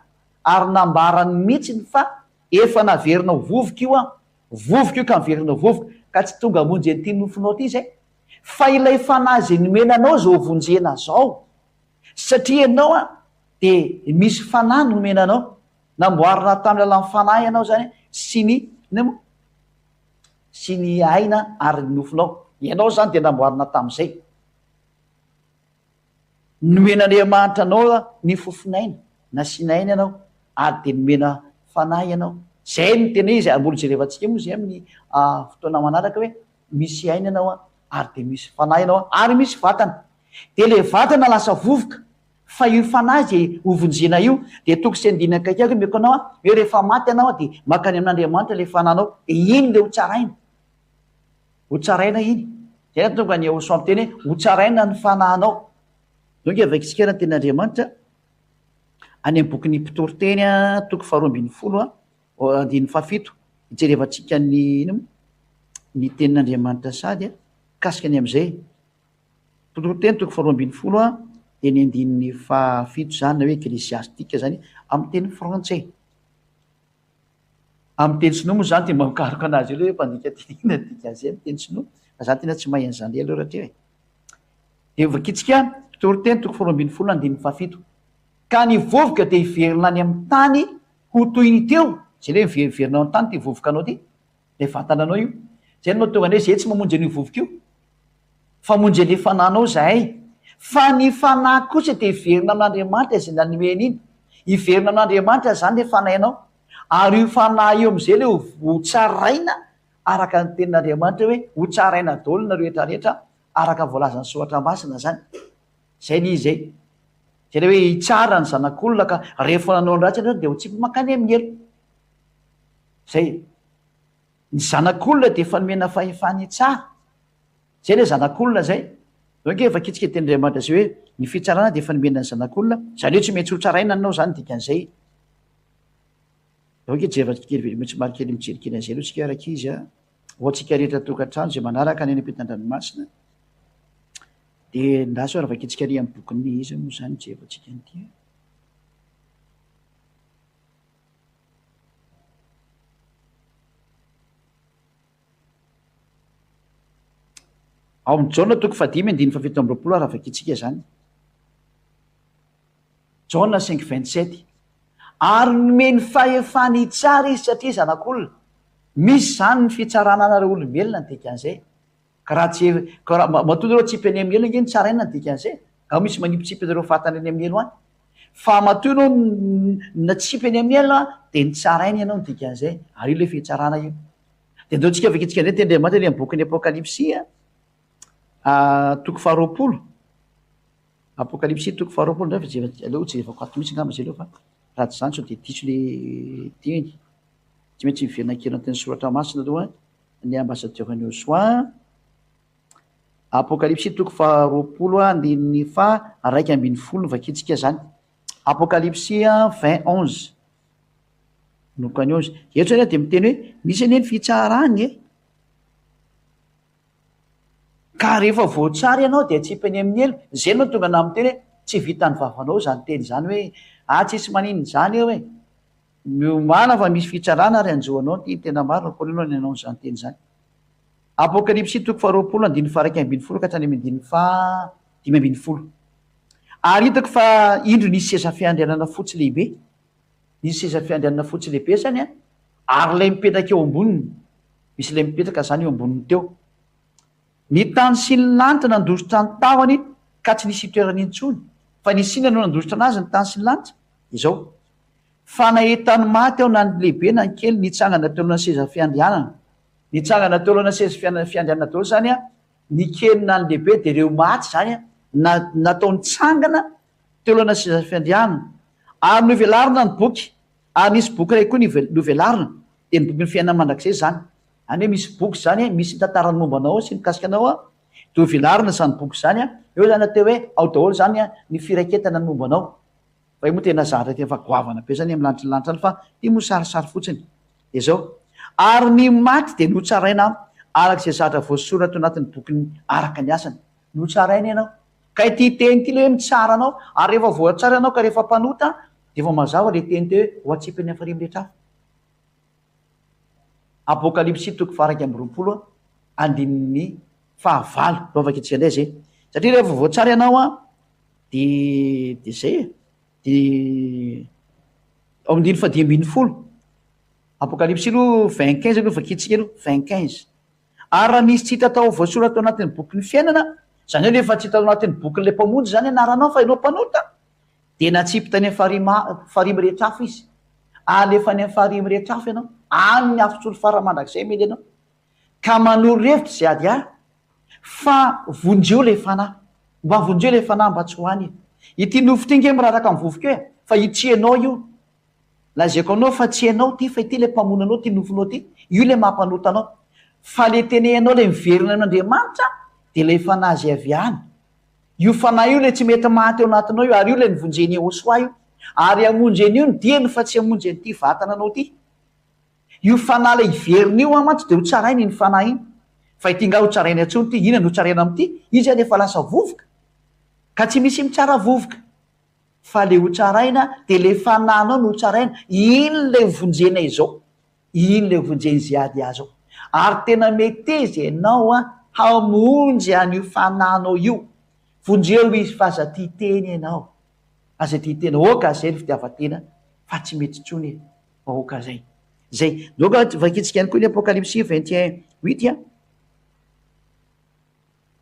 ary nambarany mihitsiny fa efa naverinao vovoka io a vovoka io ka miverinao vovoka ka tsy tonga hamonjy anyity nofonao ty zay fa ilay fanahy zay nomenanao zao vonjena zao satria ianao a de misy fanahy nomenanao namboarina tamin'ny alalan'ny fanahy ianao zany sy ny aina ary ny nofonao ianao zany de namboarina tamin'izay nomen'andriamanitra anao ny fofinaina na sinaina ianao ary de nomena fanahy ianao zay ny tena izy ambolo jerevantsika moa zay amin'ny fotoana manaraka hoe misy aina ianao a ary de misy fanahy ianao ary misy vatana de le vatana lasa vovoka fa io fanahy zay hovonjena io de toko sy andina kaikaiky meko anao a hoe rehefa maty ianao a de makany amin'andriamanitra le fananao iny le hotsaraina iny zay na tonga ny Yahosoa amin'ny teny hoe hotsaraina ny fanahinao donc avakitsika raha tenin'andriamanitra any amin'ny bokyny mpitoroteny a toko 12 andiny fafito hijerevantsika ny tenin'andriamanitra sady a kasika ny am'izay mpitoroteny toko 12 de ny andin'ny fafito zany na hoe eklesiastika zany amin'ny teny frantsay amin'ny teny sinoa moa zany de mamikaroka anazy io le hoe mpandika tinina dika zay amin'ny teny sinoa fa zany tena tsy mahay an'izany aloha rahateo e de vakitsika mpitoroteny toko 12 andin'ny fafito ka ny vovoka de hiverina any amin'ny tany ho toyny teo zay le miverinao ny tany ty vovoka anao ty le vatana anao io zay no mahatonga any hoe zay tsy mamonjy an'io vovoka io fa monjy le fanahinao zahay fa ny fanahy kosa de hiverina amin'andriamanitra zay nanimeny iny hiverina amin'andriamanitra zany le fanahinao ary io fanahy io am'izay le hotsaraina araka ny tenin'andriamanitra hoe hotsaraina daholo na rehetrarehetra araka voalazany soatra masina zany zay ny izay zay le hoe hitsara ny zanak'olona ka rehefa nanao ny ratsy anao de ho tsy makany amin'ny elo zay ny zanak'olona de efa nomena fahefany tsara zay le zanak'olona zay donc efa kitsika tenin'andriamanitra zay hoe ny fitsarana de efa nomena ny zanak'olona zany hoe tsy maintsy hotsaraina anao zany dikan'izay donc jerevantsy marikely mijerikely an'izay aloha tsika araka izy a ohatsika rehetra tokantrano zay manaraka ny any ampitan-dranomasina de ndaso raha vakitsika ry amin'ny bokyny izy moa zany jerevantsika nyty ao amin'ny Jaona toko 5:7 raha vakitsika zany Jaona 5:27 ary nomeny fahefany tsara izy satria zanak'olona misy zany ny fitsarana anareo olombelona ny dikan'izay ka raha tsy matonga reo tsipy any amin'ny elo nge ny tsaraina ny dikan'izay ka misy manipotsipy anareo fatana any amin'ny elo any fa matoa anao natsipy any amin'ny elo a de ny tsaraina ianao ny dikan'izay ary io le fitsarana io de ndao tsika vakitsika ndray tenin'andriamanitra le amin'ny bokin'ny apokalipsia toko faharoapolo apokalipsy toko faharoapolo ndray aleo jerevako ato mihitsy ngamba zay leo fa raha tsy zany so de diso le teny tsy maintsy miverina kely anteny soratra masina aloha ny ambassadeur-ny Josuin apokalipsy toko faharoapolo andininy fa araiky ambin'ny folo no vakitsika zany apokalipsy 20:11 noko any 11 eto zany de miteny hoe misy anie ny fitsarany ka rehefa voatsara ianao de tsipany amin'ny elo zay no tonga na miteny hoe tsy vitany vavanao zany teny zany hoe tsisy maniny zany eo hoe miomana fa misy fitsarana ary anjoanao ty tena maro nakolinao ny anao zany teny zany apokalipsy toko faharoapolo andininy fa araiky ambin'ny folo ka hatrany amin'ny andininy fa dimy ambin'ny folo ary hitako fa indro nisy seza fiandrianana fotsy lehibe nisy seza fiandrianana fotsy lehibe zany ary lay mipetraka eo amboniny misy lay mipetraka zany eo amboniny teo ny tany sy ny lanitra nandositra ny tahony ka tsy nisy itoerany intsony fa nisy ina no nandositra anazy ny tany sy ny lanitra izao fa nahitany maty ao na ny lehibe na ny kely nitsangana teo na seza fiandrianana nitsangana teo na seza fiandrianana teo zany ny kely na ny lehibe de reo maty zany natao nitsangana teo na seza fiandrianana ary novelarina ny boky ary nisy boky ray koa novelarina de ny boky ny fiainana mandrakizay zany any hoe misy boky zany misy tantarany mombanao sy mikasika anao de hovelarina zany boky zany eo zany ateo hoe ao daholo zany ny firaketana ny mombanao fa io moa tena zahatra tefa goavana be zany amin'ny lanitry ny lanitra any fa ty mo sarisary fotsiny de zao ary ny maty de notsaraina arak'izay zahatra voasoratra anatin'ny bokyny araka ny asany notsaraina ianao ka ty teny ty le hoe mitsara anao ary rehefa voatsara anao ka rehefa mpanota de efa mazava le teny te hoe ho atsipany afarimy rehetra apokalipsy toko faraiky amby roapolo andininy fahavalo lovaka itsika ndray zay satria rehefa voatsara ianao de zay de ao amdiny fa 10:15 apokalipsy aloha 20:15 aloha vakitsika aloha 20:15 ary raha nisy tsy hita tao voasoratra tao anatin'ny boky ny fiainana zany hoe rehefa tsy hita tao anatin'ny bokyny le mpamonjy zany anaranao fa ianao mpanota de natsipitany farimy rehetra afo izy alefa any amin'ny farimy rehetra afo ianao any afitsolo faramandrakizay mely ianao ka manoro revitra zay ady fa vonjeo le fanahy mba vonjeo le fanahy mba tsy hoany ity nofo ty nge miraraka amin'ny vovoka eo fa itsyanao io lazaiko anao fa tsy anao ty fa ity le mpamonanao ty nofonao ty io le mampanotanao fa le tenehanao le miverina an'Andriamanitra de le fanahy zay avy any io fanahy io le tsy mety maty eo anatinao io ary io le nivonjeny Josuin io ary amonjeny io ny diany fa tsy amonjeny ty vatana anao ty io fanahy le iverina io mantsy de ho tsarainy ny fanahy iny fa ity nga ho tsarainy antsony ty ina no tsaraina am'ty izy any efa lasa vovoka ka tsy misy mitsara vovoka fa le ho tsaraina de le fanahinao no ho tsaraina iny le vonjena izao iny le vonjeny zay ady azao ary tena meteza ianao hamonjy an'io fanahinao io vonjeo izy fa aza ty teny ianao aza ty tena oka zay ny fitiavatena fa tsy mety tsony oka zay zay doka vakitsika ihany koa ny apokalipsy 21:8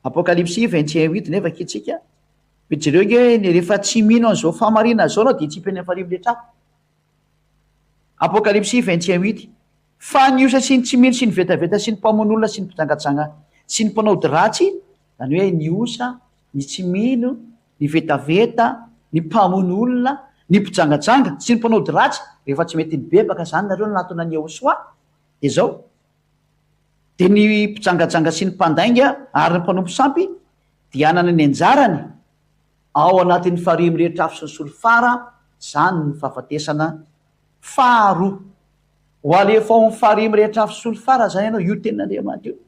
apokalipsy 21:8 nefa vakitsika jereo nge ny rehefa tsy mino an'izao famarina zao anao de tsipany afarimy rehetra apokalipsy 21:8 fa niosa sy ny tsy mino sy ny vetaveta sy ny mpamon'olona sy ny mpijangajanga sy ny mpanao ratsy zany hoe ny osa ny tsy mino ny vetaveta ny mpamon'olona ny mpijangajanga sy ny mpanao ratsy rehefa tsy mety nibebaka zany nareo natona ny Josuin de zao de ny mpijangajanga sy ny mpandainga ary ny mpanompo sampy de anana ny anjarany ao anatin'ny farimy rehetra afo sy ny solofara zany ny fahafatesana faharoa ho alefa ao ny farimy rehetra afo sy solofara zany ianao io tenin'Andriamanitra io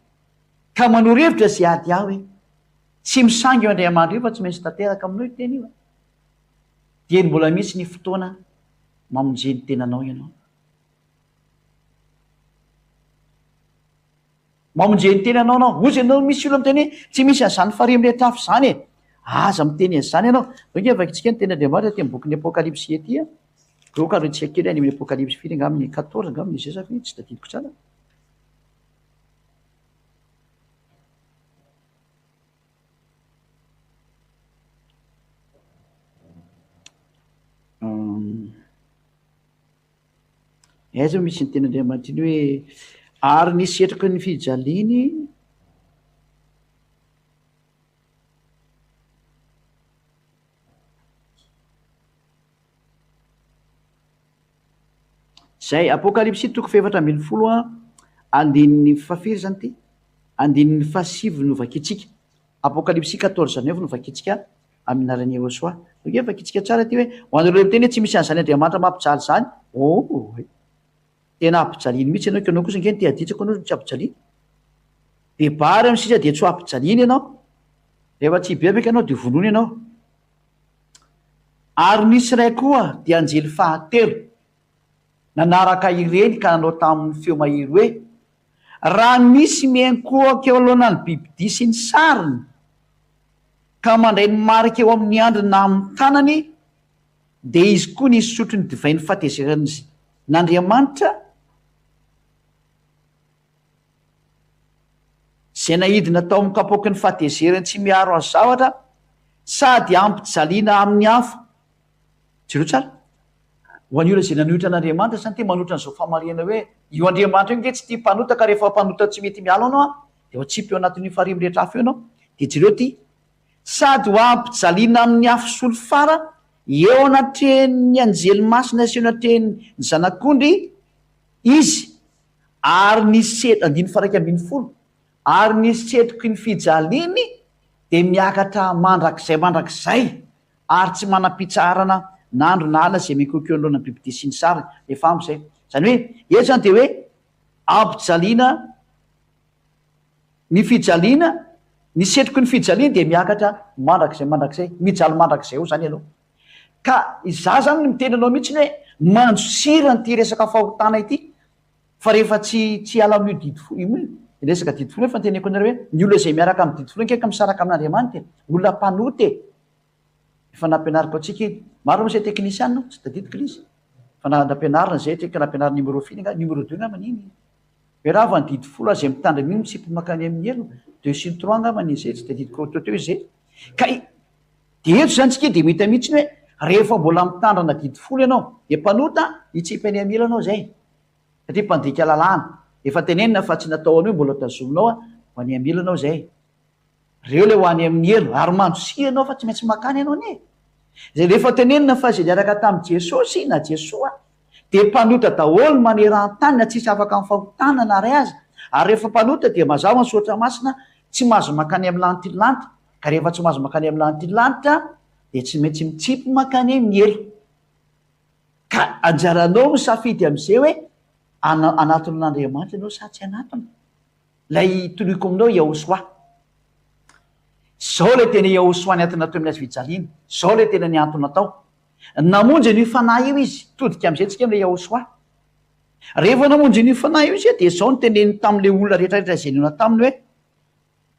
ka manoro-hevitra zay ady aho hoe tsy misangy eo Andriamanitra io fa tsy maintsy tanteraka aminao io tena io de ny mbola misy ny fotoana mamonjeny tenanao ianao mamonjeny tenanao anao ozy ianao misy olo amiteny hoe tsy misy an'izany farimy rehetra afo zany aza miteny an'izany ianao oe vakitsika ny teny Andriamanitra ty boky ny apokalipsy ety roka ro tsika kely any amin'ny apokalipsy firy nga amin'ny 14 nga amin'ny zay tsy tadidiko tsara aiza misy ny teny Andriamanitra iny hoe ary nisetraky ny fijaliny zay apokalypsy toko fefatra ambin'ny folo a andin'ny fafiry zany ty andin'ny fasivy novakitsika apokalypsy 14 9 novakitsika amin'ny arany Yehosoa vakitsika tsara ty hoe hoanareo miteny hoe tsy misy an'izany Andriamanitra mampijaly zany tena ampijaliany mihitsy ianao kanao kosa ngeny te aditsako anao tsy ampijaliany de bary amin'ny sisa de tsy ampijaliany ianao rehefa tsy bebaka ianao de vonoiny ianao ary nisy ray koa de anjely fahatelo nanaraka ireny ka nanao tamin'ny feo mahery hoe raha misy miankohaka eo aloana ny bibidia sy ny sariny ka mandray ny marika eo amin'ny andrina amin'ny tanany de izy koa nisy sotro ny divay ny fatezerany n'Andriamanitra zay nahidina tao amin'ny kapoky ny fatezerany tsy miaro azy zavatra sady ampijaliana amin'ny hafa jereo tsara ho an'io zay nanohitra an'Andriamanitra zany te manohitra n'izao famariana hoe io Andriamanitra io nge tsy tia mpanota ka rehefa mpanota tsy mety mialo anao de tsipy eo anatin'ny farimy rehetra hafa eo anao de jereo ty sady ho ampijaliana amin'ny afo solofara eo anatreny anjely masina sy eo anatreny ny zanak'ondry izy ary nisy andiny faraika ambin'ny folo ary nisy setroky ny fijaliany de miakatra mandrakizay ary tsy manam-pitsarana nandro na ala zay mikokeo alohana bibidia sy ny sary efa am'izay zany hoe eto zany de hoe ampijaliana ny fijaliana ny setroky ny fijaliana de miakatra mandrakizay mijaly mandrakizay eo zany ianao ka iza zany ny miteny anao mihitsy hoe manjosirany ty resaka fahotana ity fa rehefa tsy ala amin'io didy folo resaka didy folo efa nyteneko anareo hoe ny olona zay miaraka amin'ny didy folo nkeka misaraka amin'Andriamanitra olona mpanoty efa nampianariko atsika maro misy teknisianina tsy tadidiko izy fa nampianarina zay treka nampianarina numéro finy numéro 2 nga maniny hoe raha va ny didy folo azy mitandra mino mitsipy makany amin'ny elo 2 sy 3 nga maniny zay tsy tadidiko teo izay ka de eto zany tsika de mita mihitsy hoe rehefa mbola mitandrana didy folo ianao de mpanota itsipy any amila anao zay satria mpandika lalàna efa tenenina fa tsy natao an'io mbola tazominao ho any amila anao zay reo le ho any amin'ny elo ary mandrosia anao fa tsy maintsy makany ianao ne zay rehefa tenenina fa zay niaraka tamin'i Jesosy na Jesoa de mpanota daholo maneran-tany na tsisy afaka amin'ny fahotana na ray azy ary rehefa mpanota de mazava ny soatra masina tsy mahazo makany amin'ny lanitra ka rehefa tsy mahazo makany amin'ny lanitra de tsy maintsy mitsipy makany amin'ny elo ka anjaranao misafidy am'izay hoe anatin'Andriamanitra ianao sa tsy anatiny lay toloiko aminao Yehosoa zao le tena Yehosoa ny antony natao amin'ny azy fijaliana zao le tena ny antony natao namonjy ny fanahy io izy todika am'izay tsika am'le Yehosoa rehefa namonjy ny fanahy io izy de zao ny teneny tam'le olona rehetrarehetra zay niona taminy hoe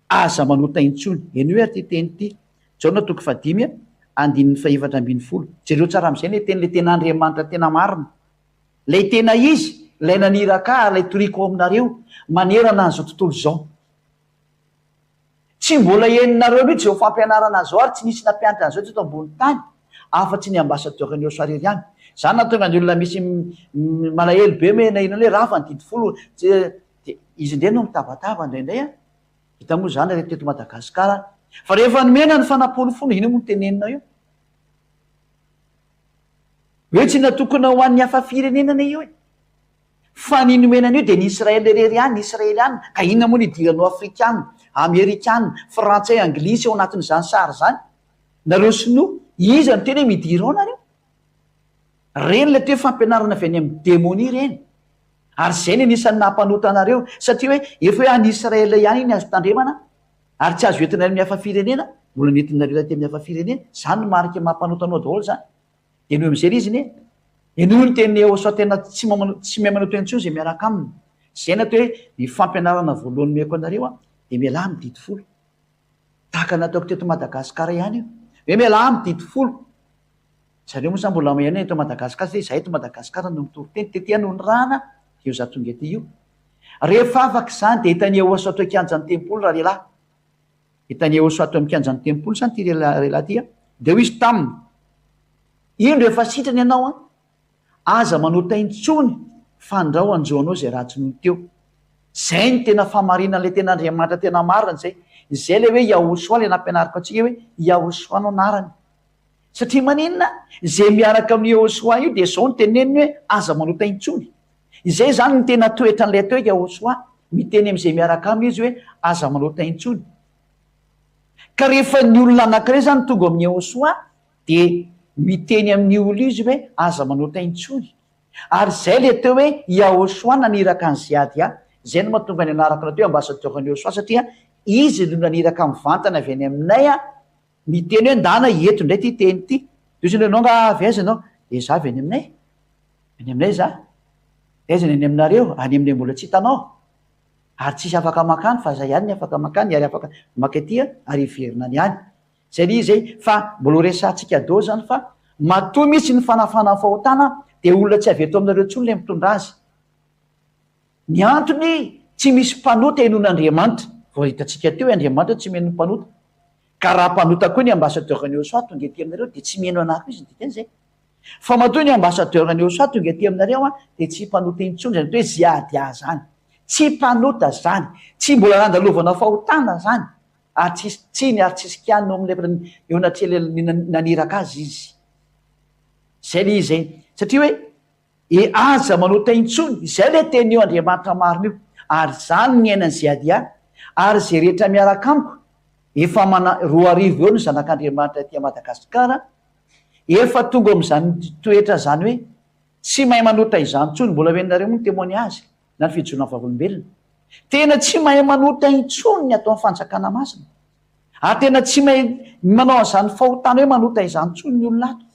aza manota intsony eny hoe ary ty teny ty jaona toko 5 andin'ny faefatra ambin'ny folo jereo tsara am'izay ny teny le tena Andriamanitra tena marina lay tena izy lay naniraka lay toriko aminareo manerana an'izao tontolo zao tsy mbola eninareo mihitsy zao fampianarana zao ary tsy nisy nampianatra an'izao tsy eto ambony tany afa-tsy ny ambasadeur-ny Jerosalema ihany zany natonga ny olona misy malahelo be mena ina hoe raha fa ny didy folo de izy indray no mitabataba indraindray a hita moa zany rehefa teto Madagasikara fa rehefa nomena ny fanamponifono ino moa nytenenina io hoe tsy natokona ho an'ny hafa firenenana io e fa ny nomenana io de ny Israely rery ihany ny Israely ihany ka inona moa nidiranao Afrikana Amerikana Frantsay Anglisy ao anatin'izany sary zany nareo sinoa iza ny teny hoe midira ao nareo reny le toe fampianarana avy any amin'ny démonie reny ary zay ny anisan'ny nampanota anareo satria hoe efa hoe any Israely ihany iny azo tandremana ary tsy azo entinareo amin'ny hafa firenena mbola nentinareo aty amin'ny hafa firenena zany ny marika mampanotanao daholo zany de noho am'izay izy ne enoho ny teny Yehosoa tena tsy mahay manoto intsony zay miaraka aminy zay na toe ny fampianarana voalohany meko anareo a de miala amin'ny didy folo tahaka nataoko teto Madagasikara ihany io hoe miala amin'ny didy folo zareo moa zany mbola mahena eto Madagasikara zay zahay eto Madagasikara no mitoro teny tetehany no ny rahana io za tonga ety io rehefa afaka zany de hitany Yehosoa ato kianjan'ny tempolo raha lehilahy hitany Yehosoa ato amin'ny kianjan'ny tempolo zany ty lehilahy ty a de ho izy taminy ino rehefa sitrany ianao a aza manota intsony fandrao anjoanao zay raha tsy noho teo zay ny tena famarina le tena Andriamanitra tena marina zay le hoe Yehosoa le nampianariko atsika hoe Yehosoa no anarany satria maninona zay miaraka amin'ny Yehosoa io de zao ny teneniny hoe aza manota intsony izay zany ny tena toetra n'lay toeka osoa miteny am'izay miaraka amy izy hoe aza manota intsony ka rehefa ny olona anankiray zany tonga amin'ny osoa de miteny amin'ny olo izy hoe aza manota intsony ary zay le teo hoe iaosoa naniraka ny ziady a zay no mahatonga ny anaraka na teo ambasadorany osoa satria izy no naniraka mivantana avy any aminay a miteny hoe ndana eto ndray ty teny ty dosy anao nga avy aiza anao de za avy any aminay za aizany any aminareo any aminay mbola tsy hitanao ary tsisy afaka makany fa zay ihany ny afaka makany ary afaka makatya ary iverina ny any zay ny izay fa mbola resantsika do zany fa matoa mihitsy ny fanafana ny fahotana de olona tsy avy eto aminareo tsony le mitondra azy ny antony tsy misy mpanota enon'andriamanitra vo hitatsika teo andriamanitra tsy meno mpanota ka raha mpanota koa ny ambasadorany osoa tonga ety aminareo de tsy meno anako izy dikany zay fa matoa ny ambasadorany osoa tonga ety aminareo a de tsy mpanota intsony zany hoe ziady a zany tsy mpanota zany tsy mbola nandalovana fahotana zany ary tsy ny ary tsisikano am'le eo natrely naniraka azy izy zay le izay satria hoe e aza manota intsony zay le teny eo andriamanitra marina io ary zany ny ainany ziady a ary zay rehetra miaraka amiko efa roa arivo eo ny zanak'andriamanitra tia Madagasikara efa tonga am'zany toetra zany hoe tsy mahay manota izany tsony mbola venareo moa ny témoiny azy na ny fijona ny vavolombelona tena tsy mahay manota intsony ny atao amin'ny fanjakana masina ary tena tsy mahay manao an'izany fahotana hoe manota izany tsony ny olonato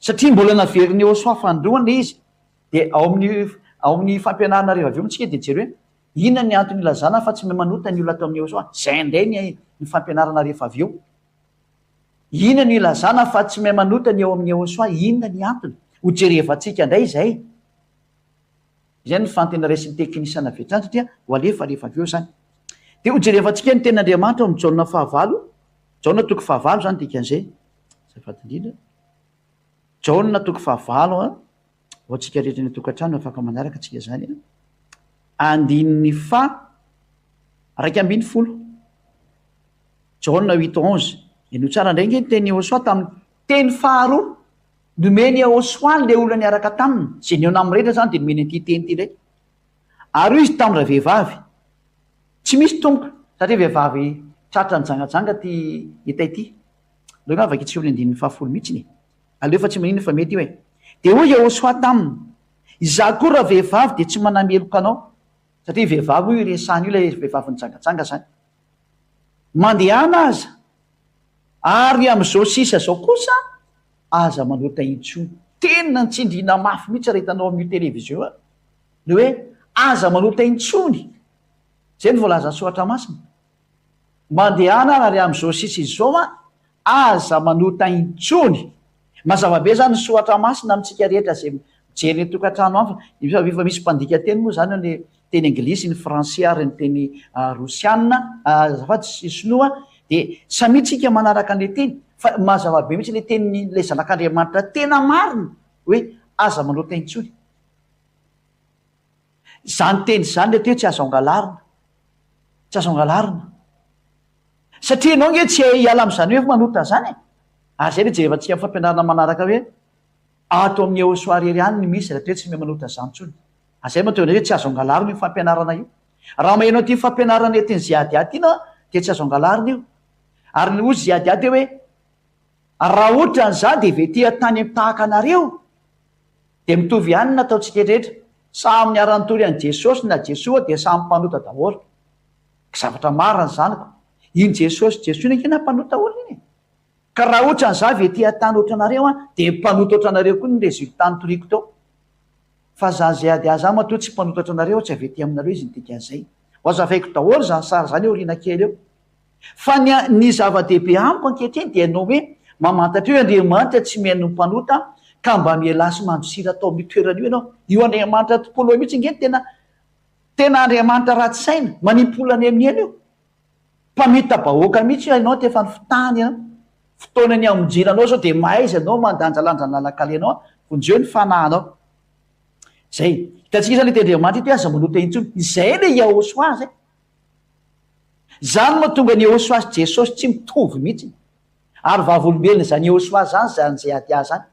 satria mbola naveriny osoa fandroana izy de ao amin'ny fampianarana rehefa avy eo mitsika de jery hoe inona ny antony ilazana fa tsy mahay manota ny olona atao amin'ny osoa zay ndray ny fampianarana rehefa avy eo inona ny ilazana fa tsy mahay manota ny eo amin'ny osoa inona ny antony ho jerevantsika ndray zay zay ny fantenaresin'ny teknisana vetrany satria ho alefa rehefa avy eo zany de ho jerevantsika ny ten'andriamanitra amin'ny jaona fahavalo jaona toko fahavalo zany dikan'izay zafatindrindra jaona toko fahavalo a ho atsika rehetra ny tokantrano afaka manaraka atsika zany andininy fa raiky ambiny folo jaona 8-11 eno tsara ndray nge ny teny osoa tamin'ny teny faharoa nomeny osoa le olona niaraka taminy zay niona am'rehetra zany de nomeny an'ity teny ty ndray ary io izy tamindra vehivavy tsy misy tomboka satria vehivavy tratra ny jangajanga ty hita ity lo nga avaka tsy olona andininy fahafolo mihitsiny aleo fa tsy manino fa mety io e de hoy osoa taminy iza koa raha vehivavy de tsy manameloka anao satria vehivavy io resany io le vehivavy ny jangajanga zany mandehana aza ary am'izao sisa zao kosa aza manota intsony tena ny tsindrina mafy mihitsy raha hitanao amin'io televizion a le hoe aza manota intsony zay ny voalaza soatra masina mandehana ary am'izao sisa izao a aza manota intsony mazavabe zany soatra masina amitsika rehetra zay mijery ny tokantrano any fa misy mpandika teny moa zany le teny anglisy ny français ary ny teny rosianina azafaty sy sinoa de samitsika manaraka an'le teny fa mazavabe mihitsy le teny le zanak'andriamanitra tena marina hoe aza manota intsony zany teny zany le teo tsy azo angalarina satria anao nge tsy hiala am'zany hoe manota zany ary zay le jerevantsika my fampianarana manaraka hoe ato amin'ny osoarery any ny misy raha toe tsy mahay manota zany tsony azay matona hoe tsy azo angalarina io fampianarana io raha mahinao ty fampianarana etiny ziadiady ina de tsy azo angalarina io ary ny ozy ziadiady hoe raha ohatra nyza de vetia tany tahaka anareo de mitovy ihany nataotsika rehetra samy niara-nitory any jesosy na jesoa de samy mpanota daholo zavatra mariny zaniko iny jesosy jesoa ny nkena mpanota olona iny ka raha ohatra nyza vetia tany ohatra anareo a de mpanota oatra anareo koa ny resultat ny toriko tao fa zany ziady aza matoa tsy mpanota oatra anareo tsy avety aminareo izy nydikan'izay ho azavaiko daholo zany sara zany eo riana kely eo fa ny zava-dehibe amiko ankehitriny de anao hoe mamantatra eo andriamanitra tsy mihaino mpanota ka mba mielasy mandrosira atao mitoerana io ianao io andriamanitra tompolo eo mihitsy nge tena andriamanitra ratsy saina manipolany amin'ny ena io mpamita bahoaka mihitsy io anao tefa ny fitany ianao fotoana ny amonjina anao zao de mahaizy anao mandanjalanja ny lalakalenao vonjeo ny fanahnao zay hitatsika zany le tendriamanitra ity aza manota intsony izay le iaoso azy zany mahatonga ny iaoso azy jesosy tsy mitovy mihitsy ary vavolombelona zany iaoso azy zany zany zay ady azy zany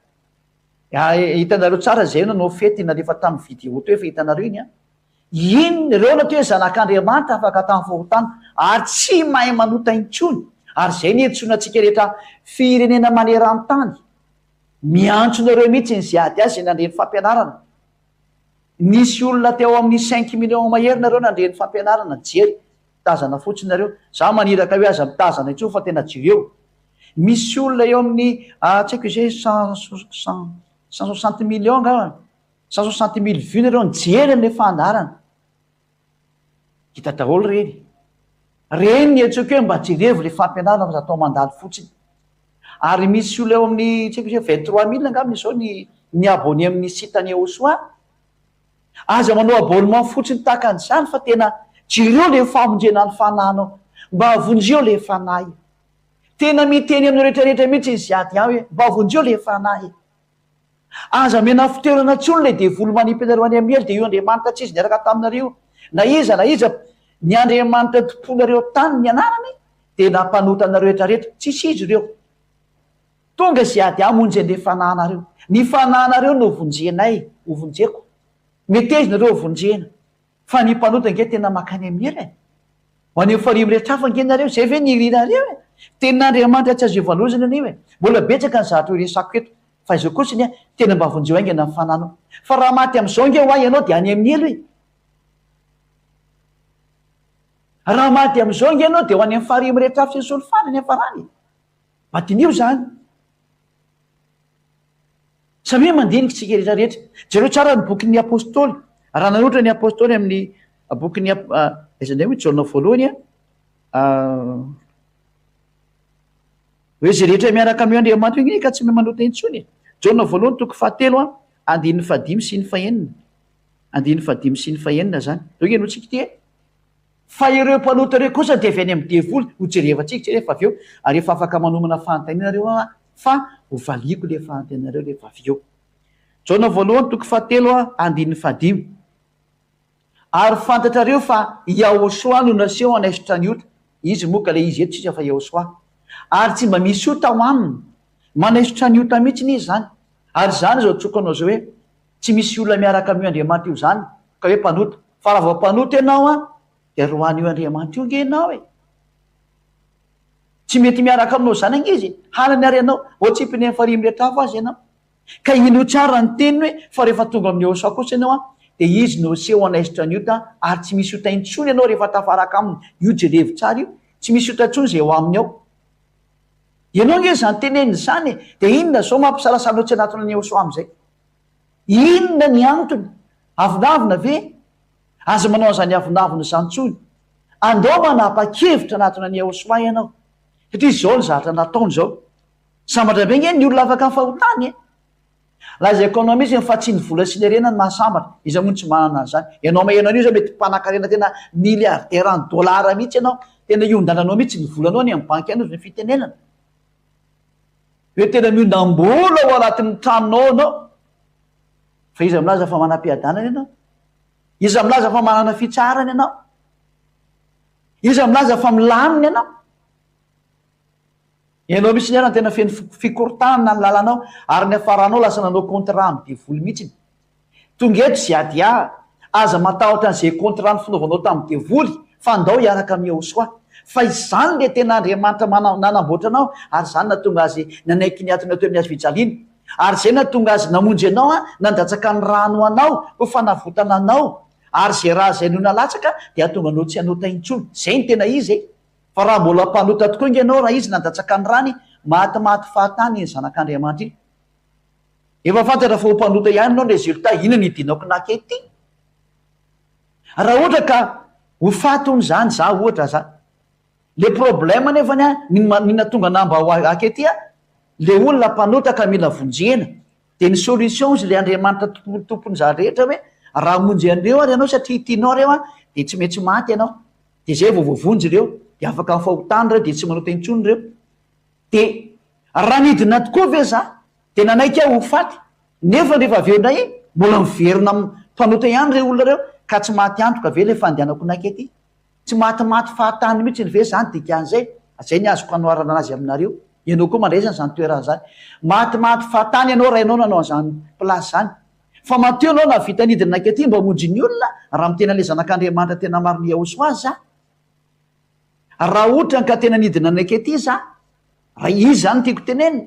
hitanareo tsara zay nanao fety narefa tamin'ny video to efa hitanareo iny a iny reo na to hoe zanak'andriamanitra afaka tamin'ny fahotana ary tsy mahay manota intsony ary zay ny entsonatsika rehetra firenena maneran-tany miantsonareo mihitsy ny zay ady azy nandreny fampianarana nisy olona teo amin'ny 5 million maherinareo nandreny fampianarana jery tazana fotsiny nareo za maniraka hoe aza mitazana intso fa tena jireo misy olona eo amin'ny tsy haiko izay 160 million nga 160 000 vues nareo nijery amle fandarana hita daholo reny ny etsoko hoe mba jirevo le fampianarana fa zatao mandalo fotsiny ary misy olona eo amin'ny tsy haiko izay 23 000 ngaminy zao ny abonné amin'ny sitany Eosoa aza manao abonnement fotsiny tahaka an'izany fa tena jireo le famonjena ny fananao mba avonjeo le fanahy tena miteny amin'ny rehetrarehetra mihitsy ny ziady aho hoe mba avonjeo le fanahy aza mena fitoerana tsony le devolo manipy anareo any amiely de io andriamanitra tsy izy niaraka taminareo na iza ny andriamanitra tomponareo tany ny anarany de nampanota anareo rehetrarehetra tsisy izy ireo tonga ziady amonjen'le fanahnareo ny fanahnareo no vonjenay hovonjeko metezi nareo vonjena fa ny mpanota nge tena makany amiely ho any farimy rehetra hafa ngenareo zay ve nirinareo ten'andriamanitra tsy azo ivalozana anio mbola betsaka ny zavatra iresako eto fa izao kosiny tena mba vonjeo aingana amin'ny fananao fa raha maty am'izao nge ho ay ianao de any amin'ny elo raha maty am'izao nge ianao de ho any amin'ny farimy rehetra hafa sy ny solofany any afarany matinio zany samia mandinika tsika rehetrarehetra jereo tsara ny bokin'ny apôstôly raha nanotra ny apôstôly amin'ny bokin'ny izanay hoe jaona voalohany hoe zay rehetra miaraka amio andriamanitra iny ka tsy mahay manota intsony jaona voalohany toko 7 andin'ny 5 sy ny 9 andin'ny 5 sy ny 9 zany dok eno tsika ty fa ireo mpanota reo kosa de avy any amin'ny devoly ho jerevatsika tsy rehefa avy eo ary efa afaka manomana fanontanianareo fa hovaliko le fanontanianareo rehefa avy eo jaona voalohany toko 7 andin'ny 5 ary fantatrareo fa Yahosoa no naseho anaisitra ny ota izy moka le izy eto tsisa fa Yahosoa ary tsy mba misy ota ho aminy manaisitra ny ota mihitsy ny izy zany ary zany zao tsokanao zao hoe tsy misy olona miaraka amio andriamanitra io zany ka hoe mpanota fa raha vao mpanota ianao de roan'io andriamanitra io nge ianao tsy mety miaraka aminao zany ang izy halany ary ianao oatsipiny farimy rehetra hafa azy ianao ka ino tsara ny teny hoe fa rehefa tonga amin'ny Yahosoa kosa ianao de izy no seho anaisitra ny ota ary tsy misy ota intsony ianao rehefa tafaraka aminy io jerevo tsara io tsy misy ota ntsony zay ho aminy ao ianao nge zany teneniny zany de inona zao mampisalasanao tsy anatona ny Yahosoa am'izay inona ny antony avinavina ve aza manao an'izany avinavina zantsony andao manapa-kevitra anatona ny Yahosoa ianao satria zao ny zavatra nataony zao sambatra be nge ny olona afaka nyfahotany laza ekonomisa fa tsy ny vola sy ny arena ny mahasambatra iza mono tsy manana an'izany ianao mahenao an'io zao mety mpanan-karena tena milliardaire ny dollara mihitsy ianao tena iondananao mihitsy ny volanao ny amin'ny banky anao ny fitenenana hoe tena miondam-bola ao anatin'ny tranonao anao fa iza milaza fa manam-piadanana ianao iza milaza fa manana fitsarany ianao iza milaza fa milaminy ianao ianao misy ny arana tena feny fikortanana ny lalanao ary ny afaranao lasa nanao contrat ny devoly mihitsiny tonga eto ziady aza matahotra an'izay contrat ny fanaovanao tamin'ny devoly fa ndao hiaraka amin'ny Yahosoa fa izany le tena andriamanitra nanamboatra anao ary zany natonga azy nanaiky ny atony atao amin'ny azy fijaliana ary zay natonga azy namonjy anao nandatsaka ny rano anao ho fanavotana anao ary zay raha zay no nalatsaka de atonga anao tsy anota intsony zay ny tena izy fa raha mbola mpanota tokoa inge anao raha izy nandatsaka ny rany matymaty fahatany ny zanak'andriamanitra iny efa fantatra fa ho mpanota ihany anao resultat ina ny idinako nakety raha ohatra ka ho fatony zany za ohatra za le problème nefany ny natonga namba ho akety le olona mpanota ka mila vonjena de ny solution izy le andriamanitra tompony za rehetra hoe raha monjy an'ireo ary ianao satria tianao reo de tsy maintsy maty ianao de zay vovovonjy reo de afaka mifahotany reo de tsy manota intsony reo de raha nidina tokoa ve za de nanaiky aho ho faty nefa rehefa aveonay mbola miverina mpanota ihany reo olona reo ka tsy maty antoka ve le fandehanako nakety tsy matymaty fahatany mihitsy ny ve zany dikan'zay zay ny azoko anoarana anazy aminareo ianao koa mandray zany zany toerana zany matimaty fatany ianao rainao nanao zany plasy zany fa mateo anao na vitanidina nakety mba monjy ny olona raha mitena le zanak'andriamanitra tena maro ny aoso azy za raha ohatra ka tena nidina nakety za raha izy zany tiako teneny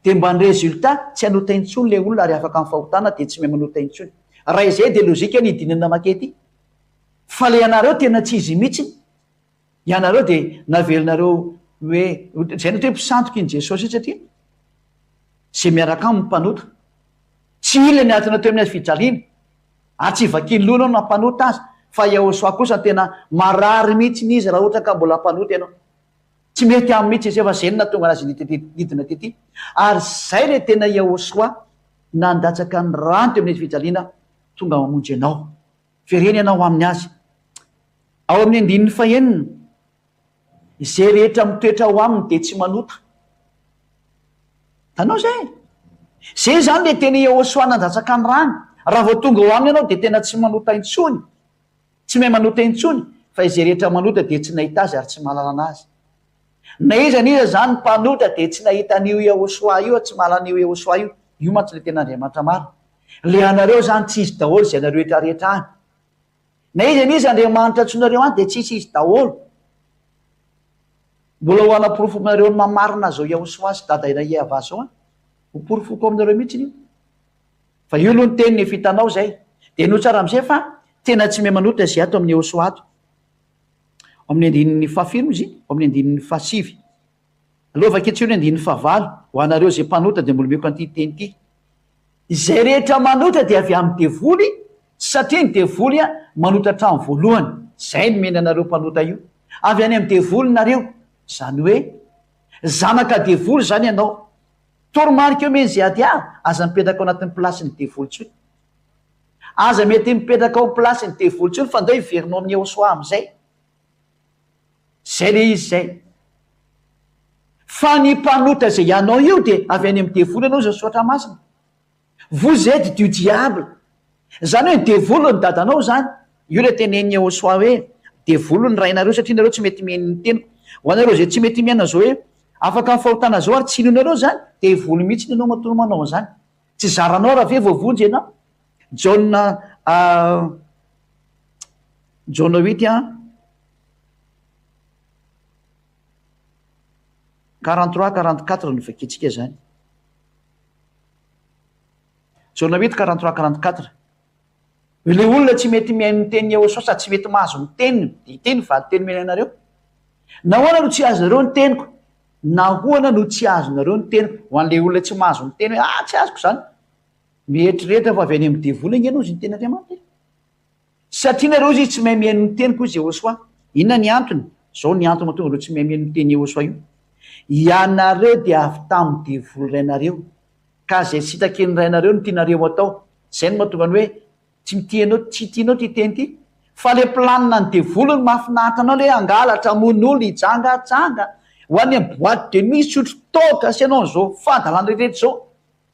de mba ny resultat tsy anota intsony le olona ary afaka amin'ny fahotana de tsy mahay manota intsony raha izay de lozika nidinana makety fa le anareo tena tsy izy mihitsy ianareo de navelonareo hoe zay nata hoe mpisantoka iny jesosy satria zay miaraka amin'ny mpanota tsy ila ny atina teo amin'ny azy fijaliana ary tsy vakiny loha anao nampanota azy fa Yahosoa kosa tena marary mihitsy ny izy raha ohatra ka mbola mpanota ianao tsy mety amin'ny mihitsy izy efa zay no natonga anazy nidina tety ary zay le tena Yahosoa nandatsaka ny rano teo amin'ny azy fijaliana tonga mamonjy ianao fereny ianao amin'ny azy ao amin'ny andininy fahenina izay rehetra mitoetra ho aminy de tsy manota tanao zay zany le tena Yahosoa nandatsaka ny rano raha vao tonga ho aminy ianao de tena tsy manota intsony tsy mahay manota intsony fa izay rehetra manota de tsy nahita azy ary tsy mahalala azy na iza zany mpanota de tsy nahita an'io Yahosoa io tsy mahalala an'io Yahosoa io mantsy le tena Andriamanitra maro le anareo zany tsy izy daholo zay anareo rehetrarehetra any na iza Andriamanitra antsonareo any de tsisy izy daholo mbola ho anaporofo aminareo ny mamarina zao Yahosoa sy dadaina Iava zao hoporofoko aminareo mihitsy io fa io aloha ny teniny fitanao zay de no tsara am'izay fa tena tsy mahay manota zay ato amin'ny Yahosoa ato amin'ny andininy fahafilo izy amin'ny andininy fahasivy aloha vaketsy io ny andininy fahavalo ho anareo zay mpanota de mbola meko an'ity teny ity izay rehetra manota de avy amin'ny devoly satria ny devoly manota hatramy voalohany zay ny mena anareo mpanota io avy any amin'ny devoly nareo zany hoe zanaka devoly zany ianao toromarika eo meny zay ady aza mipetraka ao anatin'ny plasyny devoly tsony aza mety mipetraka ao plasyny devoly tsony fa ndao iverinao amin'ny Yahosoa am'izay zay le izy zay fa ny mpanota zay ianao io de avy any amin'ny devoly ianao zay soatra masina vous êtes du diable zany hoe ny devoly ny dadanao zany io le tenen'ny Yahosoa hoe devoly ny rainareo satria nareo tsy mety mihaino ny teniko ho anareo zay tsy mety miaina zao hoe afaka amin'ny fahotana zao ary tsy inonareo zany devoly mihitsy ny anao matono manao zany tsy zaranao raha ve voavonjy ianao John 8 43-44 no vaketsika zany John 8 43-44 le olona tsy mety mihaino ny teniny Yahosoa sady tsy mety mahazo ny teniny de iteny valy teny mena anareo nahoana no tsy azonareo ny teniko nahoana no tsy azonareo ny teniko ho an'le olona tsy mahazo ny teny hoe tsy azoko zany mieritrereta fa avy any amin'ny devoly iny ianao izy ny teny Andriamanitra satria nareo izy tsy mahay mihaino ny teniko izy Yahosoa inona ny antony zao ny antony mahatonga reo tsy mahay mihaino ny teny Yahosoa io ianareo de avy tamin'ny devoly rainareo ka zay sitakeny rainareo no tianareo atao zay no mahatonga ny hoe tsy tianao ty teny ty fa le planina ny devoly ny mahafinaritra anao le angalatra mon'olo hijangatsanga ho any amin'ny boîte de nuit sotro toka sy anao zao fadalany rehetra zao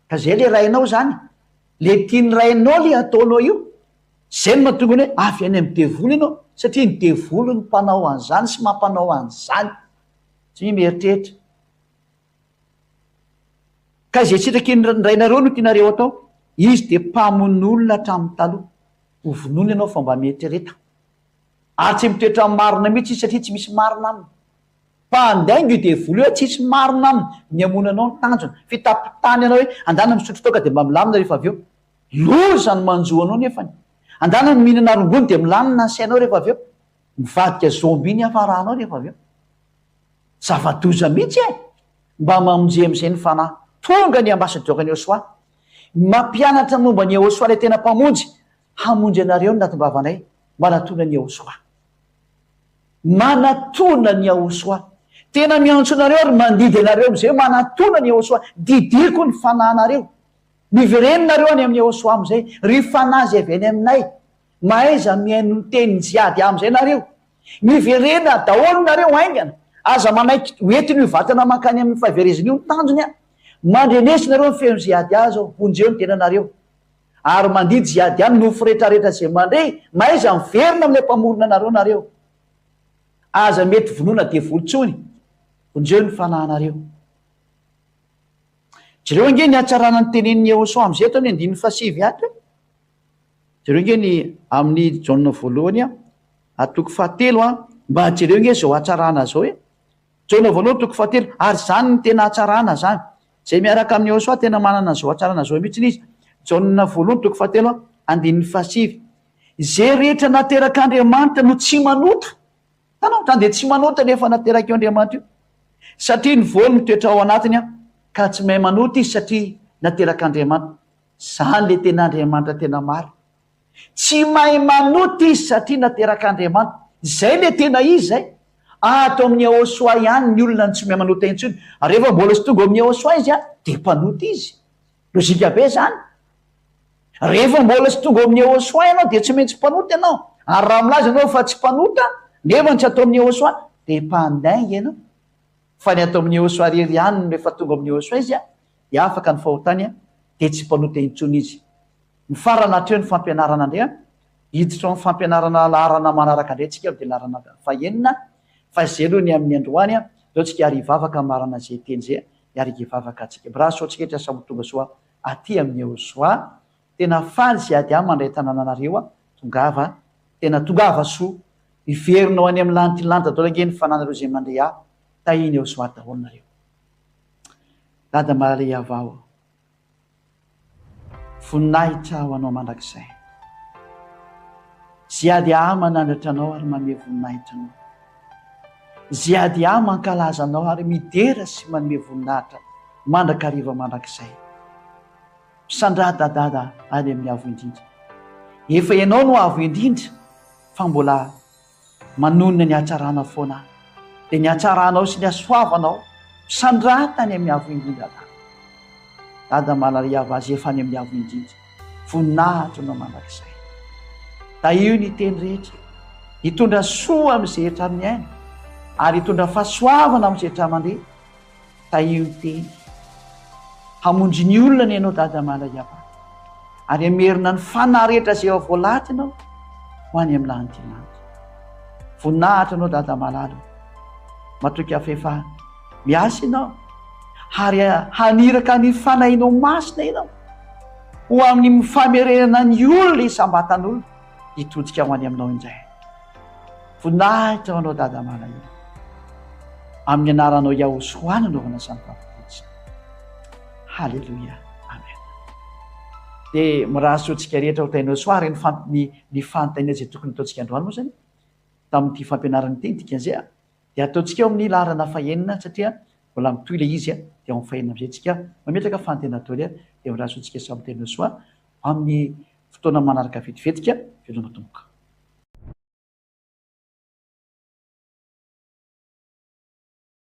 ka zay le rainao zany le tiany rainao le ataonao io zay no mahatonga ny hoe avy any amin'ny devoly ianao satria ny devoly ny mpanao an'izany sy mampanao an'izany tsy mieritreritra ka zay sitraky ny rainareo no tianareo atao izy de mpamon'olona hatramin'ny taloha hovonona ianao fa mba mieritrereta ary tsy mitoetra marina mihitsy izy satria tsy misy marina aminy mpandaingo io devoly io tsisy marina aminy ny amonanao ny tanjona fitapitany ianao hoe andana misotro toka de mba milamina rehefa avy eo loza ny manjo anao nefany andana ny mihinana rongony de milamina ny sainao rehefa avy eo mivadika zomby iny afarahanao rehefa avy eo zava-doza mihitsy mba mamonjy am'izay ny fanahy tonga ny ambasadorany Yahosoa mampianatra momba ny Yahosoa le tena mpamonjy hamonjy anareo ny natombavanay manatona ny Yahosoa manatona ny Yahosoa tena miantso anareo ary mandidy anareo am'izay manatona ny Yahosoa didiko ny fanahinareo mivereninareo any amin'ny Yahosoa am'izay ry fanazy avy any aminay mahaiza mihaino ny teniny ziady am'izay nareo miverena daholo nareo aingana aza manaiky hoetiny vatana makany amin'ny fahavereziny io ny tanjony mandrenesinareo ny feno ziady azy ao vonjeo ny tenanareo ary mandidy ziady any nofo rehetrarehetra zay mandray mahaiza miverina amin'le mpamorona anareo nareo aza mety vonoana devoly tsony vonjeo ny fanahinareo zareo ange ny atsarana ny tenen'ny Ehosoa am'izay atao ny 5 ato zareo nge ny amin'ny Jaona voalohany atoko 7 mba jereo nge zao atsarana zao Jaona voalohany toko 7 ary zany ny tena atsarana zany zay miaraka amin'ny Ehosoa tena manana zao atsarana zao mihitsiny izy. Jaona voalohany toko 7 andininy 7 zay rehetra nateraka Andriamanitra no tsy manota tanao tany de tsy manota nefa nateraka io Andriamanitra io satria ny voly mitoetra ao anatiny ka tsy mahay manota izy satria nateraka Andriamanitra. Zany le tena Andriamanitra tena mary tsy mahay manota izy satria nateraka Andriamanitra. Zay le tena izy zay ato amin'ny Ehosoa ihany ny olona ny tsy mahay manota intsony rehefa mbola sy tonga amin'ny Ehosoa izy de mpanota izy lozika be zany. Rehefa mbola sy tonga amin'ny Ehosoa ianao de tsy maintsy mpanota ianao ary raha milaza anao fa tsy mpanota nefa ny tsy atao amin'ny Ehosoa de mpandainga ianao fa ny atao amin'ny Ehosoa rery ihany rehefa tonga amin'ny Ehosoa izy de afaka ny fahotany de tsy mpanota intsony izy. Ny farana hatreo ny fampianarana indray hiditra amin'ny fampianarana laharana manaraka indray tsika de laharana 9 fa zay aloha ny amin'ny androany zao tsika ary hivavaka marana zay teny zay ary hivavaka atsika brasotsika etra samotonga soa aty amin'ny Ehosoa tena faly sy ady any mandray tanànanareo tongava tena tongava soa iverinao any amin'ny lanity lanitra dao ange ny fananareo zay mandray tahiny Ehosoa daholo nareo. Dada malay avao voninahitra ho anao mandrakizay zay ady manandratra anao ary manome voninahitra anao zay ady mankalaza anao ary midera sy manome voninahitra mandrakariva mandrakizay sandrada any amin'ny avo indrindra efa ianao no avo indrindra fa mbola manonona ny atsarana foana de ny atsaranao sy ny asoavanao sandrata any amin'ny avo indrindra dada malary avo azy efa any amin'ny avo indrindra voninahitra anao mandrakizay da io ny teny rehetra hitondra soa am'izay rehetra amin'ny aina ary hitondra fahasoavana am'izay rehetra mandeha da io ny teny hamonjy ny olona ny ianao dada malay avo ary amerina ny fanahy rehetra zay eo voalahatra ianao ho any amin'ny lanitylanta voninahitra anao dada malala matoky afefa miasa ianao ary haniraka ny fanahinao masina ianao ho amin'ny famerenana ny olona isambatan'olona hitodika ho any aminao indray voninahitra ho anao dada malay amin'ny anaranao Ehosoa nanaovana samypavipotsy. Halleluia amen. De mirahasotsika rehetra ho tainao soa ary ny fanontaniana zay tokony ataontsika androany moa zany tamin'ity fampianarana teny dikan'izay de ataontsika eo amin'ny laharana 9 satria mbola mitoy le izy de amin'ny 9 am'izay tsika mametraka fanontena daholo de mirahasotsika samy tainao soa amin'ny fotoana manaraka vetivetika veloma tomboka.